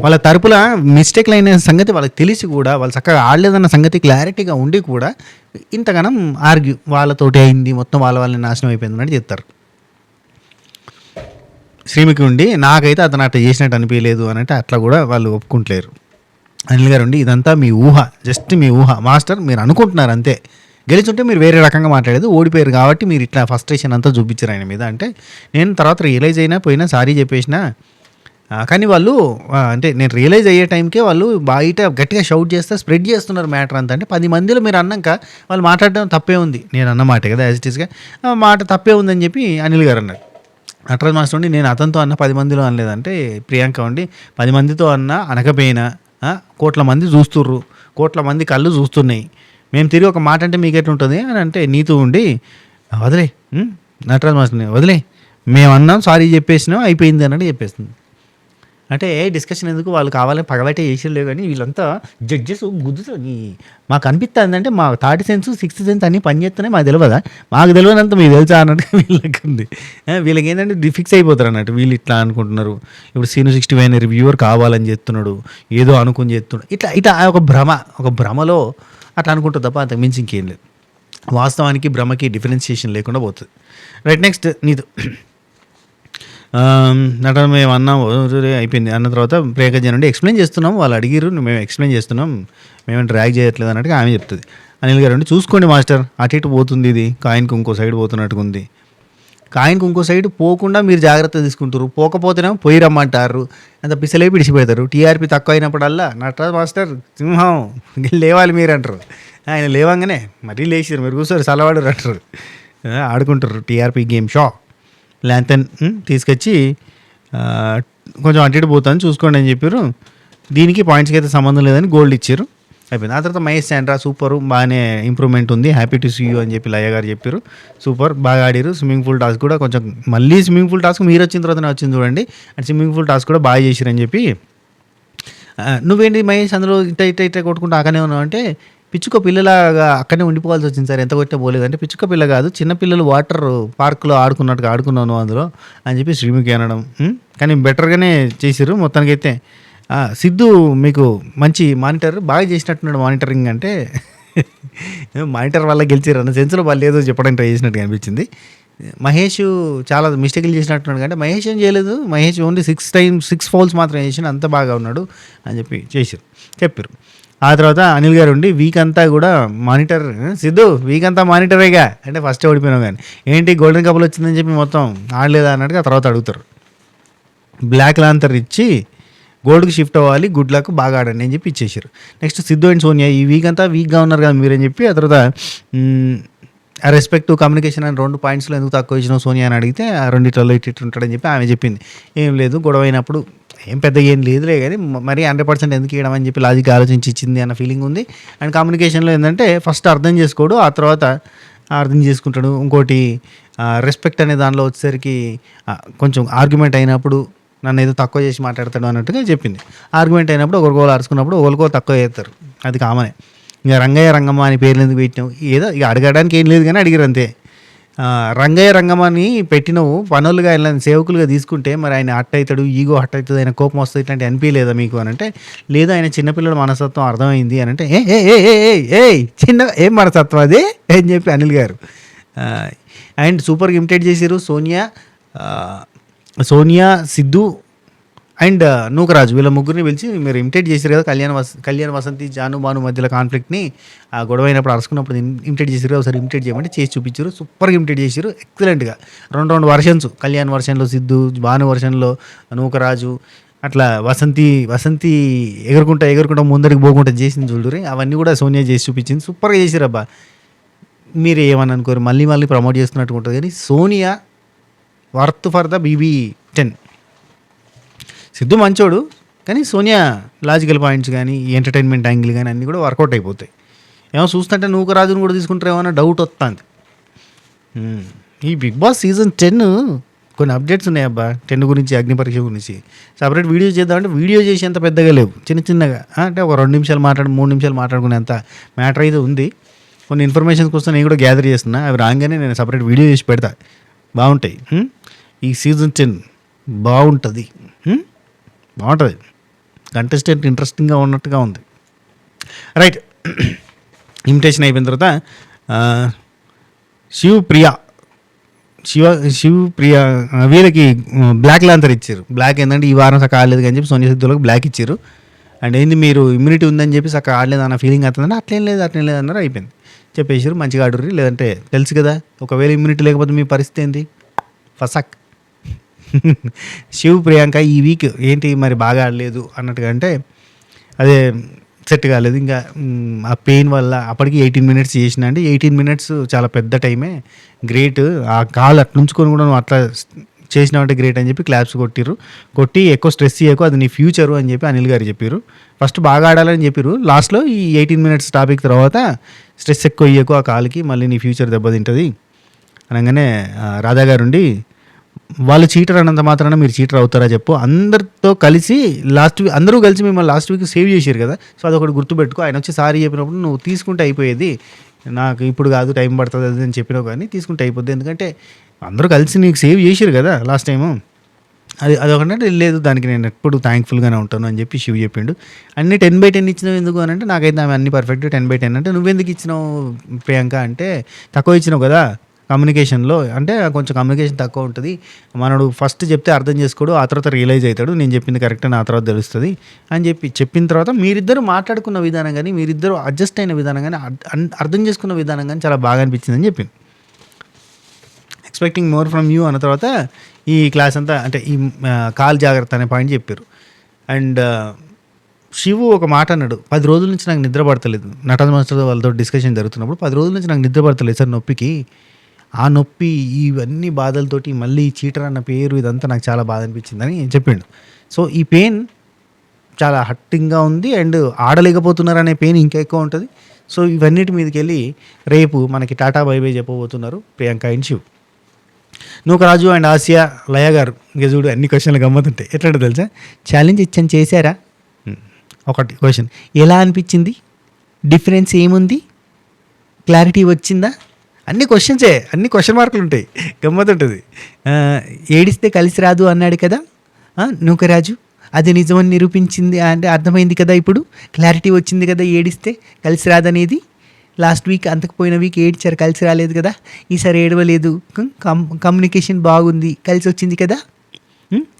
వాళ్ళ తరపుల మిస్టేక్లు అయిన సంగతి వాళ్ళకి తెలిసి కూడా వాళ్ళు చక్కగా ఆడలేదన్న సంగతి క్లారిటీగా ఉండి కూడా ఇంతగానం ఆర్గ్యూ, వాళ్ళతోటి అయింది మొత్తం, వాళ్ళని నాశనం అయిపోయింది అన్నట్టు చెప్తారు. శ్రీమికి ఉండి నాకైతే అతను అట్లా చేసినట్టు అనిపించలేదు అని అంటే అట్లా కూడా వాళ్ళు ఒప్పుకుంటలేరు. అనిల్ గారు ఉండి ఇదంతా మీ ఊహ, జస్ట్ మీ ఊహ మాస్టర్, మీరు అనుకుంటున్నారు అంతే, గెలిచుంటే మీరు వేరే రకంగా మాట్లాడేది, ఓడిపోయారు కాబట్టి మీరు ఇట్లా ఫస్ట్రేషన్ అంతా చూపించారు ఆయన మీద అంటే, నేను తర్వాత రియలైజ్ అయినా పోయినా సారీ చెప్పేసిన, కానీ వాళ్ళు అంటే నేను రియలైజ్ అయ్యే టైంకే వాళ్ళు బయట గట్టిగా షౌట్ చేస్తే స్ప్రెడ్ చేస్తున్నారు మ్యాటర్ అంతా. అంటే 10 మందిలో మీరు అన్నాక వాళ్ళు మాట్లాడడం తప్పే ఉంది, నేను అన్న మాట కదా యాజ్ ఇట్ ఈస్గా మాట తప్పే ఉందని చెప్పి అనిల్ గారు అన్నారు. నటరాజ్ మాస్టర్ ఉండి నేను అతనితో అన్న 10 మందిలో అనలేదంటే, ప్రియాంక ఉండి 10 మందితో అన్న అనకపోయినా కోట్ల మంది చూస్తుర్రు, కోట్ల మంది కళ్ళు చూస్తున్నాయి, మేము తిరిగి ఒక మాట అంటే మీకు ఎట్లుంటుంది అని అంటే, నీతో ఉండి వదిలే, నటరాజ్ మాస్టర్ని వదిలే, మేము అన్నాం సారీ చెప్పేసినాం అయిపోయింది అన్నట్టు చెప్పేస్తుంది. అంటే డిస్కషన్ ఎందుకు, వాళ్ళు కావాలని పగబట్టే చేసేలేవు, కానీ వీళ్ళంతా జడ్జెస్ గుద్దుతుంది మాకు అనిపిస్తుంది. అంటే మా థర్డ్ సెన్స్ 6th సెన్స్ అన్నీ పనిచేస్తున్నాయి, మాకు తెలియదా, మాకు తెలియనంత మీకు తెలుసా అన్నట్టుగా వీళ్ళకి ఉంది. వీళ్ళకి ఏంటంటే ఫిక్స్ అయిపోతారు అన్నట్టు, వీళ్ళు ఇట్లా అనుకుంటున్నారు, ఇప్పుడు సీను 65 రివ్యూవర్ కావాలని చేస్తున్నాడు, ఏదో అనుకుని చేస్తున్నాడు, ఇట్లా ఇట్లా ఒక భ్రమలో అట్లా అనుకుంటుంది తప్ప అంతకు మించి ఇంకేం లేదు. వాస్తవానికి భ్రమకి డిఫరెన్షియేషన్ లేకుండా పోతుంది. రైట్, నెక్స్ట్ నీతో నటన మేము అన్నాం అయిపోయింది అన్న తర్వాత ప్రియాంక నుండి ఎక్స్ప్లెయిన్ చేస్తున్నాం, వాళ్ళు అడిగిరు మేము ఎక్స్ప్లెయిన్ చేస్తున్నాం, మేమేం డ్రాగ్ చేయట్లేదు అన్నట్టుగా ఆమె చెప్తుంది. అనిల్ గారు అంటే చూసుకోండి మాస్టర్, అటు ఇటు పోతుంది, ఇది కాయిన్కి ఇంకో సైడ్ పోతున్నట్టుగా ఉంది, కాయిన్కి ఇంకో సైడ్ పోకుండా మీరు జాగ్రత్త తీసుకుంటారు, పోకపోతేనేమో పోయి రమ్మంటారు, అంత పిసలే పిడిచిపెడతారు. టీఆర్పీ తక్కువ అయినప్పుడల్లా నటరాజ్ మాస్టర్ సింహం లేవాలి మీరు అంటారు, ఆయన లేవంగానే మరీ లేచారు, మీరు కూర్చోరు చల్లవాడు అంటారు, ఆడుకుంటారు టీఆర్పీ గేమ్ షో. ల్యాంతన్ తీసుకొచ్చి కొంచెం అటు ఇటు పోతాను చూసుకోండి అని చెప్పారు. దీనికి పాయింట్స్కి అయితే సంబంధం లేదని గోల్డ్ ఇచ్చారు, అయిపోయింది. ఆ తర్వాత మహేష్ శాండ్రా సూపరు, బాగానే ఇంప్రూవ్మెంట్ ఉంది, హ్యాపీ టు సీ యూ అని చెప్పి లయ్య గారు చెప్పారు, సూపర్ బాగా ఆడారు. స్విమ్మింగ్ పూల్ టాస్క్ కూడా కొంచెం, మళ్ళీ స్విమ్మింగ్ పూల్ టాస్క్ మీరు వచ్చిన తర్వాతనే వచ్చింది చూడండి, అండ్ స్విమ్మింగ్ పూల్ టాస్క్ కూడా బాగా చేశారని చెప్పి. నువ్వేంటి మహేష్ అందులో ఇట్ట కొట్టుకుంటూ అక్కనే ఉన్నావు అంటే, పిచ్చుక పిల్లలాగా అక్కడనే ఉండిపోవాల్సి వచ్చింది సార్, ఎంత కొట్టే పోలేదు అంటే, పిచ్చుక పిల్ల కాదు చిన్నపిల్లలు వాటర్ పార్క్లో ఆడుకున్నట్టుగా ఆడుకున్నాను అందులో అని చెప్పి శ్రీముఖి అనడం. కానీ బెటర్గానే చేసారు మొత్తానికైతే. సిద్ధు మీకు మంచి మానిటర్ బాగా చేసినట్టున్నాడు, మానిటరింగ్ అంటే మానిటర్ వల్ల గెలిచారు అన్న సెన్స్లో వాళ్ళు ఏదో చెప్పడానికి ట్రై చేసినట్టుగా అనిపించింది. మహేష్ చాలా మిస్టేక్లు చేసినట్టున్నాడు అంటే మహేష్ ఏం చేయలేదు. మహేష్ ఓన్లీ 6 ఫౌల్స్ మాత్రం చేసి అంత బాగా ఉన్నాడు అని చెప్పారు. ఆ తర్వాత అనిల్ గారు ఉండి వీక్ అంతా కూడా మానిటర్ సిద్ధు వీక్ అంతా మానిటరేగా అంటే ఫస్ట్ ఓడిపోయినావు కానీ ఏంటి గోల్డెన్ కప్లు వచ్చిందని చెప్పి మొత్తం ఆడలేదా అన్నట్టుగా ఆ తర్వాత అడుగుతారు. బ్లాక్ లాంతర్ ఇచ్చి గోల్డ్కి షిఫ్ట్ అవ్వాలి, గుడ్ లక్, బాగా ఆడండి అని చెప్పి ఇచ్చేసారు. నెక్స్ట్ సిద్ధు అండ్ సోనియా ఈ వీక్ అంతా వీక్గా ఉన్నారు కదా మీరని చెప్పి ఆ తర్వాత రెస్పెక్ట్ టు కమ్యూనికేషన్ అని 2 పాయింట్స్లో ఎందుకు తక్కువ ఇచ్చినావు సోనియా అని అడిగితే ఆ రెండిట్లో ఇటు ఉంటాడని చెప్పి ఆమె చెప్పింది. ఏం లేదు గొడవ అయినప్పుడు ఏం పెద్దగా ఏం లేదులే కానీ మరీ 100% ఎందుకు ఇవ్వడం అని చెప్పి లాజిక్ ఆలోచించి ఇచ్చింది అన్న ఫీలింగ్ ఉంది. అండ్ కమ్యూనికేషన్లో ఏంటంటే ఫస్ట్ అర్థం చేసుకోడు, ఆ తర్వాత అర్థం చేసుకుంటాడు. ఇంకోటి రెస్పెక్ట్ అనే దానిలో వచ్చేసరికి కొంచెం ఆర్గ్యుమెంట్ అయినప్పుడు నన్ను ఏదో తక్కువ చేసి మాట్లాడతాడు అన్నట్టుగా చెప్పింది. ఆర్గ్యుమెంట్ అయినప్పుడు ఒకరికోలు అరుచుకున్నప్పుడు ఒకరికో తక్కువ చేస్తారు, అది కామనే. ఇక రంగయ్య రంగమ్మ అని పేర్లు ఎందుకు పెట్టినావు ఏదో ఇక అడగడానికి ఏం లేదు కానీ అడిగారు అంతే. రంగయ్య రంగమ్మ అని పెట్టినవు పనులుగా ఆయన సేవకులుగా తీసుకుంటే మరి ఆయన హట్ అవుతాడు, ఈగో హట్ అవుతుంది, ఆయన కోపం వస్తుంది, ఇట్లాంటి అనిపించలేదా మీకు అని అంటే లేదు ఆయన చిన్నపిల్లల మనస్తత్వం అర్థమైంది అని అంటే ఏ చిన్న ఏం మనస్తత్వం అది అని చెప్పి అనిల్ గారు. అండ్ సూపర్గా ఇమిటేట్ చేశారు సోనియా, సిద్ధు అండ్ నూకరాజు వీళ్ళ ముగ్గురిని పిలిచి మీరు ఇమిటేట్ చేశారు కదా కళ్యాణ్ వసంతి జాను బాను మధ్యలో కాన్ఫ్లిక్ట్ని ఆ గొడవ అయినప్పుడు అరుచుకున్నప్పుడు ఇమిటేట్ చేశారు. ఒకసారి ఇమిటేట్ చేయమంటే చేసి చూపించారు, సూపర్గా ఇమిటేట్ చేశారు, ఎక్సలెంట్గా. 2 వర్షన్స్ కళ్యాణ్ వర్షన్లో సిద్ధు, భాను వర్షన్లో నూకరాజు, అట్లా వసంతి ఎగురుకుంటా ముందరికి పోకుండా చేసింది చూడరు. అవన్నీ కూడా సోనియా చేసి చూపించింది, సూపర్గా చేశారు. అబ్బా మీరు ఏమని అనుకోరు, మళ్ళీ ప్రమోట్ చేస్తున్నట్టు ఉంటుంది. కానీ Sonia worth for the BB10. Siddhu మంచోడు కానీ సోనియా లాజికల్ పాయింట్స్ కానీ ఎంటర్టైన్మెంట్ యాంగిల్ కానీ అన్నీ కూడా వర్కౌట్ అయిపోతాయి. ఏమో చూస్తుంటే నూకరాజును కూడా తీసుకుంటారేమో అన్న డౌట్ వస్తుంది. ఈ బిగ్ బాస్ సీజన్ 10 కొన్ని అప్డేట్స్ ఉన్నాయి అబ్బా. 10 గురించి, అగ్ని పరీక్ష గురించి సపరేట్ వీడియో చేద్దామంటే వీడియో చేసేంత పెద్దగా లేవు, చిన్నగా అంటే ఒక 2 నిమిషాలు 3 నిమిషాలు మాట్లాడుకునేంత మ్యాటర్ అయితే ఉంది. కొన్ని ఇన్ఫర్మేషన్స్ కోసం నేను కూడా గ్యాదర్ చేస్తున్నా, అవి రాగానే నేను సపరేట్ వీడియో చేసి పెడతా, బాగుంటాయి. ఈ సీజన్ 10 బాగుంటుంది. కంటెస్టెంట్ ఇంట్రెస్టింగ్గా ఉన్నట్టుగా ఉంది. రైట్, ఇమిటేషన్ అయిపోయిన తర్వాత శివప్రియ వీళ్ళకి బ్లాక్ లాంతర్ ఇచ్చారు. బ్లాక్ ఏంటంటే ఈ వారం సక్క ఆడలేదు అని చెప్పి సోనియా సిద్ధులకు బ్లాక్ ఇచ్చారు. అండ్ ఏంది మీరు ఇమ్యూనిటీ ఉందని చెప్పి సక్క ఆడలేదు అన్న ఫీలింగ్ అవుతుందంటే అట్లేం లేదు అన్నారు, అయిపోయింది. చెప్పేసారు మంచిగా ఆడుర్రి, లేదంటే తెలుసు కదా ఒకవేళ ఇమ్యూనిటీ లేకపోతే మీ పరిస్థితి ఏంటి ఫసక్. ప్రియాంక ఈ వీక్ ఏంటి మరి బాగా ఆడలేదు అన్నట్టుగా అంటే అదే సెట్ కాలేదు. ఇంకా ఆ పెయిన్ వల్ల అప్పటికి 18 మినిట్స్ చేసిన అంటే 18 మినిట్స్ చాలా పెద్ద టైమే, గ్రేట్. ఆ కాల్ అట్లుంచుకొని కూడా నువ్వు అట్లా చేసినావంటే గ్రేట్ అని చెప్పి క్లాప్స్ కొట్టి ఎక్కువ స్ట్రెస్ చేయకు, అది నీ ఫ్యూచరు అని చెప్పి అనిల్ గారు చెప్పారు. ఫస్ట్ బాగా ఆడాలని చెప్పారు, లాస్ట్లో ఈ 18 మినిట్స్ టాపిక్ తర్వాత స్ట్రెస్ ఎక్కువ ఇయ్యకు ఆ కాల్కి, మళ్ళీ నీ ఫ్యూచర్ దెబ్బతింటుంది అనగానే రాధా గారు ఉండి వాళ్ళు చీటర్ అన్నంత మాత్రాన మీరు చీటర్ అవుతారా చెప్పు, అందరితో కలిసి అందరూ కలిసి మిమ్మల్ని లాస్ట్ వీక్ సేవ్ చేశారు కదా, సో అదొకటి గుర్తుపెట్టుకో. ఆయన వచ్చి సారీ చెప్పినప్పుడు నువ్వు తీసుకుంటే అయిపోయేది, నాకు ఇప్పుడు కాదు టైం పడుతుంది అది అని చెప్పినావు కానీ తీసుకుంటే అయిపోద్ది, ఎందుకంటే అందరూ కలిసి నీకు సేవ్ చేశారు కదా లాస్ట్ టైము, అదొకటంటే లేదు దానికి నేను ఎప్పుడు థ్యాంక్ఫుల్గానే ఉంటాను అని చెప్పి శివ్ చెప్పిండు. అన్ని 10/10 ఇచ్చినావు ఎందుకు అని అంటే నాకైతే ఆమె అన్ని పర్ఫెక్ట్ 10/10 అంటే నువ్వెందుకు ఇచ్చినావు ప్రియాంక అంటే తక్కువ ఇచ్చినావు కదా కమ్యూనికేషన్లో, అంటే కొంచెం కమ్యూనికేషన్ తక్కువ ఉంటుంది, మనడు ఫస్ట్ చెప్తే అర్థం చేసుకోడు, ఆ తర్వాత రియలైజ్ అవుతాడు నేను చెప్పింది కరెక్ట్ అని ఆ తర్వాత తెలుస్తుంది అని చెప్పిన తర్వాత మీరిద్దరు మాట్లాడుకున్న విధానం కానీ మీరిద్దరు అడ్జస్ట్ అయిన విధానం కానీ అర్థం చేసుకున్న విధానం కానీ చాలా బాగా అనిపించిందని చెప్పింది. ఎక్స్పెక్టింగ్ మోర్ ఫ్రమ్ యూ అన్న తర్వాత ఈ క్లాస్ అంతా అంటే ఈ కాల్ జాగ్రత్త అనే పాయింట్ చెప్పారు. అండ్ శివు ఒక మాట అన్నాడు, 10 రోజుల నుంచి నాకు నిద్ర పడతలేదు, నటన మాస్టర్ వాళ్ళతో డిస్కషన్ జరుగుతున్నప్పుడు 10 రోజుల నుంచి నాకు నిద్ర పడతలేదు సార్ నొప్పికి, ఆ నొప్పి ఇవన్నీ బాధలతోటి మళ్ళీ చీటర్ అన్న పేరు ఇదంతా నాకు చాలా బాధ అనిపించిందని చెప్పిండు. సో ఈ పెయిన్ చాలా హట్టింగ్గా ఉంది అండ్ ఆడలేకపోతున్నారనే పెయిన్ ఇంకా ఎక్కువ ఉంటుంది. సో ఇవన్నిటి మీదకి వెళ్ళి రేపు మనకి టాటా బై బై చెప్పబోతున్నారు ప్రియాంక అండ్ శివ్. నూకరాజు అండ్ ఆసియా లయ గారు ఇంకా చూడు అన్ని క్వశ్చన్లు గమ్మతుంటాయి. ఎట్లా తెలుసా, ఛాలెంజ్ ఇచ్చాను చేశారా, ఒకటి క్వశ్చన్ ఎలా అనిపించింది, డిఫరెన్స్ ఏముంది, క్లారిటీ వచ్చిందా, అన్ని క్వశ్చన్సే, అన్ని క్వశ్చన్ మార్కులు ఉంటాయి, గమ్మతుంటుంది. ఏడిస్తే కలిసి రాదు అన్నాడు కదా నూకరాజు, అది నిజమని నిరూపించింది అంటే అర్థమైంది కదా, ఇప్పుడు క్లారిటీ వచ్చింది కదా, ఏడిస్తే కలిసి రాదనేది. లాస్ట్ వీక్ అంతకు పోయిన వీక్ ఏడ్చారు, కలిసి రాలేదు కదా, ఈసారి ఏడవలేదు, కమ్యూనికేషన్ బాగుంది, కలిసి వచ్చింది కదా,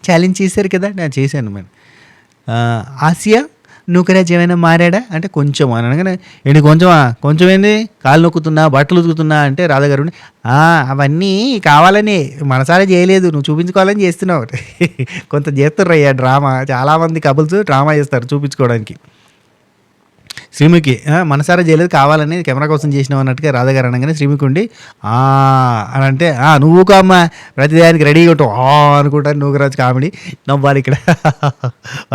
ఛాలెంజ్ చేశారు కదా. నేను చేశాను మరి. ఆసియా నూకరాజ్ ఏమైనా మారాడా అంటే కొంచెం అని అనగానే, ఏంటి కొంచెం ఏంది, కాళ్ళు నొక్కుతున్నా, బట్టలు ఉతుకుతున్నా అంటే రాధాగారు అవన్నీ కావాలని మనసారా చేయలేదు, నువ్వు చూపించుకోవాలని చేస్తున్నావు. కొంత చేస్తారు అయ్యా డ్రామా, చాలామంది కపుల్స్ డ్రామా చేస్తారు చూపించుకోవడానికి. శ్రీముఖి మనసారా చేయలేదు, కావాలని కెమెరా కోసం చేసినావు అన్నట్టుగా రాధాగారు అనగానే శ్రీముఖి ఉండి అని అంటే నువ్వు కామ్మ ప్రతిదానికి రెడీగా ఉంటావు అనుకుంటాను. నూకరాజు కామెడీ నవ్వాలి ఇక్కడ.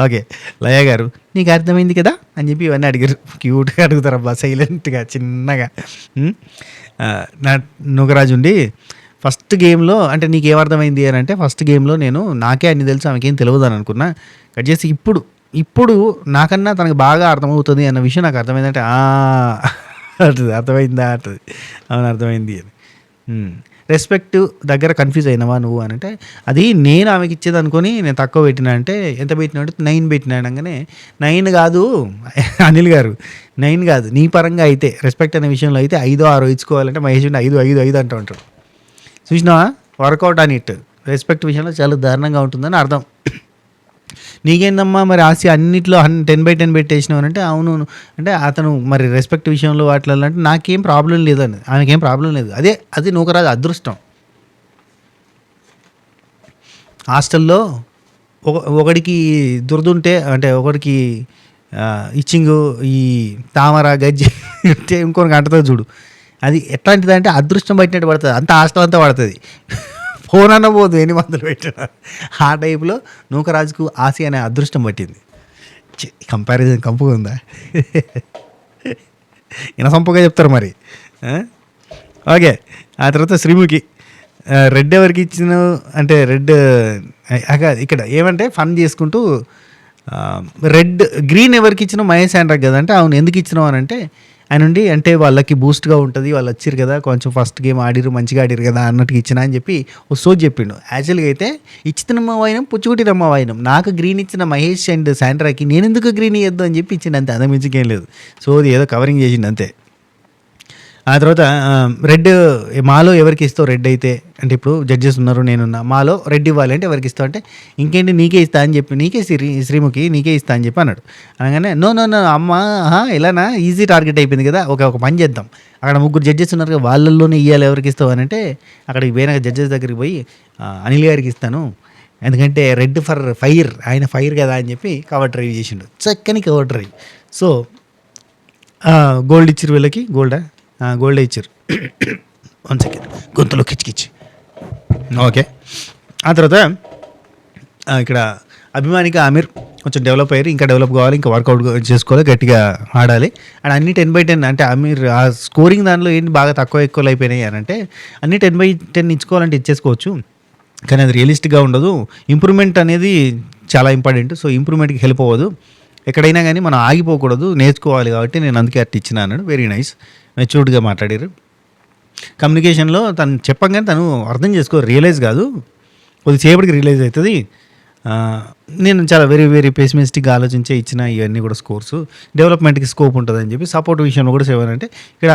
ఓకే, లయ గారు నీకు అర్థమైంది కదా అని చెప్పి ఇవన్నీ అడిగారు. క్యూట్గా అడుగుతారు అబ్బా, సైలెంట్గా చిన్నగా. నూకరాజు ఉండి ఫస్ట్ గేమ్లో అంటే నీకేమర్థమైంది అని అంటే, ఫస్ట్ గేమ్లో నేను నాకే అన్ని తెలుసు ఆమెకేం తెలియదు అని అనుకున్నా, కట్ చేసి ఇప్పుడు నాకన్నా తనకు బాగా అర్థమవుతుంది అన్న విషయం నాకు అర్థమైందంటే అంటుంది. అర్థమైందా అంటుంది. అవును అర్థమైంది అని. రెస్పెక్ట్ దగ్గర కన్ఫ్యూజ్ అయినవా నువ్వు అని అంటే, అది నేను ఆమెకి ఇచ్చేది అనుకొని నేను తక్కువ పెట్టినా అంటే, ఎంత పెట్టినా అంటే 9 పెట్టినా అనగానే, 9 కాదు అనిల్ గారు, 9 కాదు నీ పరంగా అయితే, రెస్పెక్ట్ అనే విషయంలో అయితే 5 6 ఇచ్చుకోవాలంటే మహేష్ 5 అంటూ ఉంటాడు. చూసినావా, వర్కౌట్ అని ఇట్ రెస్పెక్ట్ విషయంలో చాలా దారుణంగా ఉంటుందని అర్థం. నీకేందమ్మా మరి ఆశ అన్నిట్లో 10/10 పెట్టేసినావు అంటే, అవును అంటే అతను మరి రెస్పెక్ట్ విషయంలో వాటిలో అంటే నాకేం ప్రాబ్లం లేదని, ఆమెకేం ప్రాబ్లం లేదు. అది నూకరాజు అదృష్టం. హాస్టల్లో ఒకడికి దురదుంటే అంటే ఒకడికి ఇచ్చింగు ఈ తామర గజ్జి ఉంటే ఇంకొకరికి అంటుతుంది చూడు, అది ఎట్లాంటిదంటే అదృష్టం పట్టినట్టు పడుతుంది, అంత హాస్టల్ అంతా పడుతుంది. ఫోన్ అన్న పోదు 800 పెట్టిన. ఆ టైప్లో నూకరాజుకు ఆశ అనే అదృష్టం పట్టింది. కంపారిజన్ కంపుగా ఉందా? సంపుగా చెప్తారు మరి. ఓకే, ఆ తర్వాత శ్రీముఖి రెడ్ ఎవరికి ఇచ్చిన అంటే, రెడ్ ఇక్కడ ఏమంటే ఫన్ చేసుకుంటూ గ్రీన్ ఎవరికి ఇచ్చినావు మహేష్ అంటారు కదా అంటే, అవును ఎందుకు ఇచ్చినావు అని అంటే, ఆయన ఉండి అంటే వాళ్ళకి బూస్ట్గా ఉంటుంది, వాళ్ళు వచ్చారు కదా కొంచెం ఫస్ట్ గేమ్ ఆడిరు మంచిగా ఆడిరు కదా అన్నట్టుగా ఇచ్చిన అని చెప్పి ఓ సోజ్ చెప్పిండు. యాక్చువల్గా అయితే ఇచ్చినమ్మ వాయినం పుచ్చుకుట్టినమ్మ వాయినం, నాకు గ్రీన్ ఇచ్చిన మహేష్ అండ్ శాండ్రాకి నేను ఎందుకు గ్రీన్ ఇవ్వద్దు అని చెప్పి ఇచ్చిండు అంతే, అంత మించికేం లేదు. సో అది ఏదో కవరింగ్ చేసిండు అంతే. ఆ తర్వాత రెడ్ మాలో ఎవరికి ఇస్తావు రెడ్ అయితే అంటే, ఇప్పుడు జడ్జెస్ ఉన్నారు నేనున్నా, మాలో రెడ్ ఇవ్వాలి అంటే ఎవరికి ఇస్తావు అంటే, ఇంకేంటి నీకే ఇస్తా అని చెప్పి, నీకే శ్రీముఖి నీకే ఇస్తా అని చెప్పి అన్నాడు. అనగానే నో అమ్మ ఇలానా ఈజీ టార్గెట్ అయిపోయింది కదా, ఒక పని చేద్దాం, అక్కడ 3 జడ్జెస్ ఉన్నారు కదా వాళ్ళల్లోనే ఇవ్వాలి ఎవరికి ఇస్తావు అని అంటే, అక్కడికి పోయినాక జడ్జెస్ దగ్గరికి పోయి అనిల్ గారికి ఇస్తాను ఎందుకంటే రెడ్ ఫర్ ఫైర్, ఆయన ఫైర్ కదా అని చెప్పి కవర్ డ్రైవ్ చేసిండు, చక్కని కవర్ డ్రైవ్. సో గోల్డ్ ఇచ్చారు వీళ్ళకి, గోల్డ్ ఇచ్చారు. 1 సెకండ్ గొంతులో కిచ్చి. ఓకే, ఆ తర్వాత ఇక్కడ అభిమానిక ఆమిర్ కొంచెం డెవలప్ అయ్యారు, ఇంకా డెవలప్ కావాలి, ఇంకా వర్కౌట్ చేసుకోవాలి, గట్టిగా ఆడాలి. అండ్ అన్ని 10/10 అంటే ఆమిర్ ఆ స్కోరింగ్ దానిలో ఏంటి బాగా ఎక్కువ అయిపోయినాయి అని అంటే, అన్ని 10/10 ఇచ్చుకోవాలంటే ఇచ్చేసుకోవచ్చు, కానీ అది రియలిస్టిక్గా ఉండదు. ఇంప్రూవ్మెంట్ అనేది చాలా ఇంపార్టెంట్. సో ఇంప్రూవ్మెంట్కి హెల్ప్ అవ్వదు, ఎక్కడైనా కానీ మనం ఆగిపోకూడదు, నేర్చుకోవాలి, కాబట్టి నేను అందుకే అట్లా ఇచ్చిన అన్నాడు. వెరీ నైస్, మెచ్యూర్డ్గా మాట్లాడారు. కమ్యూనికేషన్లో తను చెప్పగానే తను అర్థం రియలైజ్ కాదు, కొద్దిసేపటికి రియలైజ్ అవుతుంది. నేను చాలా వెరీ పెసిమిస్టిక్గా ఆలోచించే ఇచ్చిన ఇవన్నీ కూడా స్కోర్స్, డెవలప్మెంట్కి స్కోప్ ఉంటుందని చెప్పి. సపోర్ట్ విషయంలో కూడా ఏమనంటే, ఇక్కడ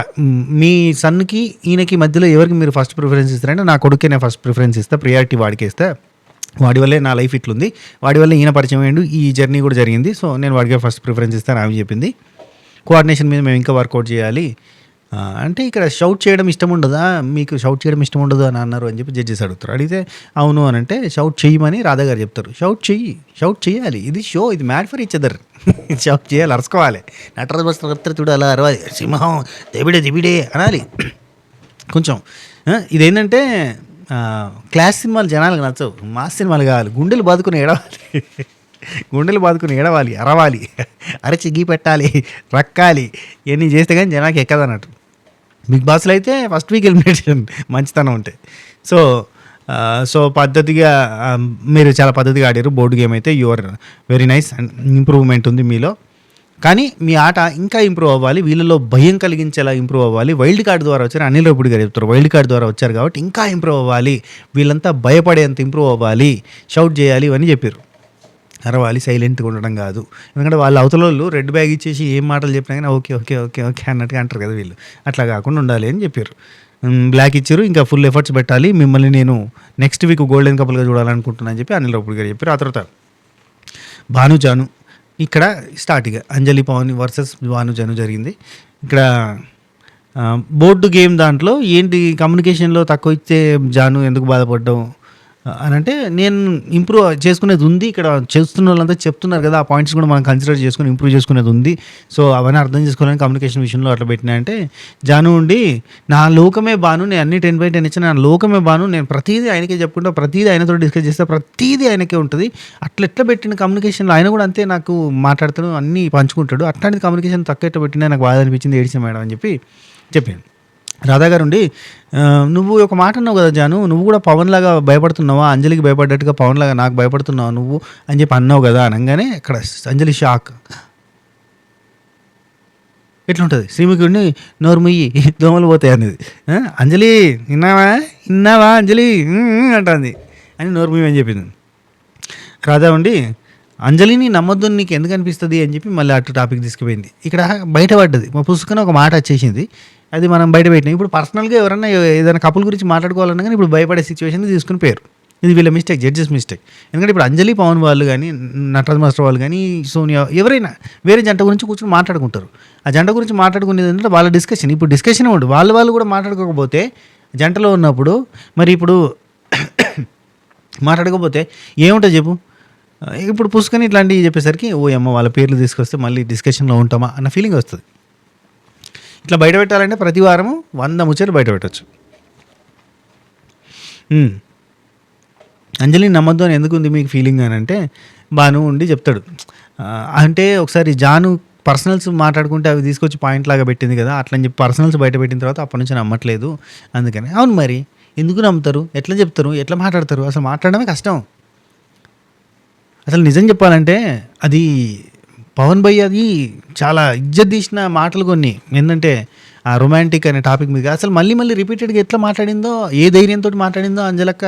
మీ సన్కి ఈయనకి మధ్యలో ఎవరికి మీరు ఫస్ట్ ప్రిఫరెన్స్ ఇస్తారంటే, నా కొడుకే నేను ఫస్ట్ ప్రిఫరెన్స్ ఇస్తా, ప్రియారిటీ వాడికి ఇస్తా, వాడి వల్లే నా లైఫ్ ఇట్లుంది, వాడి వల్ల ఈయన పరిచయం అయ్యిండు, ఈ జర్నీ కూడా జరిగింది, సో నేను వాడికే ఫస్ట్ ప్రిఫరెన్స్ ఇస్తాను ఆమె చెప్పింది. కోఆర్డినేషన్ మీద మేము ఇంకా వర్కౌట్ చేయాలి అంటే, ఇక్కడ షౌట్ చేయడం ఇష్టం ఉండదా, మీకు షౌట్ చేయడం ఇష్టం ఉండదు అని అన్నారు అని చెప్పి జడ్జెస్ అడుగుతారు. అడిగితే అవును అని అంటే, షౌట్ చేయమని రాధా గారు చెప్తారు. షౌట్ చేయాలి, ఇది షో, ఇది mad for each other, shout చేయాలి, అరుచుకోవాలి, నటరాజు బస్టర్ చూడు అలా అరవాలి, సింహం దిబిడే అనాలి. కొంచెం ఇదేంటంటే క్లాస్ సినిమాలు జనాలకు నచ్చవు, మాస్ సినిమాలు కావాలి, గుండెలు బాదుకుని ఏడవాలి, అరవాలి, అరచి గీ పెట్టాలి, రక్కాలి, ఇవన్నీ చేస్తే కానీ జనానికి ఎక్కదన్నట్టు. బిగ్ బాస్లో అయితే ఫస్ట్ వీక్ ఎలిమినేషన్ మంచితనం ఉంటాయి. సో పద్ధతిగా మీరు చాలా పద్ధతిగా ఆడారు. బోర్డు గేమ్ అయితే your very nice and improvement ఉంది మీలో, కానీ మీ ఆట ఇంకా ఇంప్రూవ్ అవ్వాలి, వీళ్ళలో భయం కలిగించేలా ఇంప్రూవ్ అవ్వాలి. వైల్డ్ కార్డ్ ద్వారా వచ్చారు, అనిల్ రావిపూడి గారు చెప్తారు, వైల్డ్ కార్డ్ ద్వారా వచ్చారు కాబట్టి ఇంకా ఇంప్రూవ్ అవ్వాలి, వీళ్ళంతా భయపడేంత ఇంప్రూవ్ అవ్వాలి, షౌట్ చేయాలి, ఇవన్నీ చెప్పారు. అరవాలి, సైలెంట్గా ఉండడం కాదు. ఎందుకంటే వాళ్ళ అవతలోళ్ళు రెడ్ బ్యాగ్ ఇచ్చేసి ఏం మాటలు చెప్పినా కానీ ఓకే ఓకే ఓకే ఓకే అన్నట్టుగా అంటారు కదా వీళ్ళు. అట్లా కాకుండా ఉండాలి అని చెప్పారు. బ్లాక్ ఇచ్చారు, ఇంకా ఫుల్ ఎఫర్ట్స్ పెట్టాలి, మిమ్మల్ని నేను నెక్స్ట్ వీక్ గోల్డెన్ కపుల్గా చూడాలనుకుంటున్నాను అని చెప్పి అనిల్ రావిపూడి గారు చెప్పారు. ఆ తర్వాత భాను జాను ఇక్కడ స్టార్ట్గా అంజలి పవన్ వర్సెస్ భాను జాను జరిగింది. ఇక్కడ బోర్డు గేమ్ దాంట్లో ఏంటి కమ్యూనికేషన్లో తక్కువ ఇచ్చే జాను ఎందుకు బాధపడ్డాం అని అంటే, నేను ఇంప్రూవ్ చేసుకునేది ఉంది, ఇక్కడ చేస్తున్న వాళ్ళంతా చెప్తున్నారు కదా, ఆ పాయింట్స్ కూడా మనం కన్సిడర్ చేసుకుని ఇంప్రూవ్ చేసుకునేది ఉంది, సో అవన్నీ అర్థం చేసుకోవాలని కమ్యూనికేషన్ విషయంలో అట్లా పెట్టినా అంటే, జాను ఉండి నా లోకమే బాను, నేను అన్ని 10/10 ఇచ్చిన నా లోకమే బాను, నేను ప్రతిదీ ఆయనకే చెప్పుకుంటా, ప్రతిదీ ఆయనతో డిస్కస్ చేస్తే ప్రతిదీ ఆయనకే ఉంటుంది, అట్లా ఎట్లా పెట్టిన కమ్యూనికేషన్లో ఆయన కూడా అంతే నాకు మాట్లాడుతాడు, అన్నీ పంచుకుంటాడు, అట్లాంటిది కమ్యూనికేషన్ తక్కువ ఎట్లా పెట్టినా నాకు బాధ అనిపించింది, ఏడిచిన మేడం అని చెప్పాను. రాధా గారు ఉండి నువ్వు ఒక మాట అన్నావు కదా జాను, నువ్వు కూడా పవన్ లాగా భయపడుతున్నావా, అంజలికి భయపడ్డట్టుగా పవన్ లాగా నాకు భయపడుతున్నావు నువ్వు అని చెప్పి అన్నావు కదా అనగానే అక్కడ అంజలి షాక్. ఎట్లుంటుంది శ్రీముఖుడిని నోరు ముయ్యి దోమలు పోతాయి అనేది, అంజలి విన్నావా అంజలి అంటుంది అని నోరు ముయ్యి అని చెప్పింది. రాధా ఉండి అంజలిని నమ్మొద్దు నీకు ఎందుకు అనిపిస్తుంది అని చెప్పి మళ్ళీ అటు టాపిక్ తీసుకుపోయింది. ఇక్కడ బయటపడ్డది మా పుస్తకం ఒక మాట వచ్చేసింది, అది మనం బయట పెట్టినాం. ఇప్పుడు పర్సనల్గా ఎవరన్నా ఏదైనా కపుల్ గురించి మాట్లాడుకోవాలన్నా కానీ ఇప్పుడు భయపడే సిచ్యువేషన్ తీసుకుని పేరు, ఇది వీళ్ళ మిస్టేక్, జడ్జెస్ మిస్టేక్. ఎందుకంటే ఇప్పుడు అంజలి పవన్ వాళ్ళు కానీ నటరాజ్ మాస్టర్ వాళ్ళు కానీ సోనియా ఎవరైనా వేరే జంట గురించి కూర్చొని మాట్లాడుకుంటారు. ఆ జంట గురించి మాట్లాడుకునేది ఏంటంటే వాళ్ళ డిస్కషన్, ఇప్పుడు డిస్కషన్ ఉండదు, వాళ్ళు కూడా మాట్లాడుకోకపోతే జంటలో ఉన్నప్పుడు మరి ఇప్పుడు మాట్లాడకపోతే ఏముంటుంది చెప్పు. ఇప్పుడు పుస్తకం ఇట్లాంటివి చెప్పేసరికి ఓ అమ్మ వాళ్ళ పేర్లు తీసుకొస్తే మళ్ళీ డిస్కషన్లో ఉంటామా అన్న ఫీలింగ్ వస్తుంది. ఇట్లా బయట పెట్టాలంటే ప్రతి వారము 100 ముచ్చట్లు బయట పెట్టచ్చు. అంజలిని నమ్మద్దు అని ఎందుకు ఉంది మీకు ఫీలింగ్ అని అంటే, బాను ఉండి చెప్తాడు, అంటే ఒకసారి జాను పర్సనల్స్ మాట్లాడుకుంటే అవి తీసుకొచ్చి పాయింట్ లాగా పెట్టింది కదా, అట్లని చెప్పి పర్సనల్స్ బయట పెట్టిన తర్వాత అప్పటి నుంచి నమ్మట్లేదు, అందుకని. అవును మరి ఎందుకు నమ్ముతారు, ఎట్లా చెప్తారు, ఎట్లా మాట్లాడతారు, అసలు మాట్లాడడమే కష్టం. అసలు నిజం చెప్పాలంటే అది పవన్ భయ్య అది చాలా ఇజ్జత్ తీసిన మాటలు కొన్ని, ఏంటంటే ఆ రొమాంటిక్ అనే టాపిక్ మీద అసలు మళ్ళీ రిపీటెడ్గా ఎట్లా మాట్లాడిందో, ఏ ధైర్యంతో మాట్లాడిందో అంజలక్క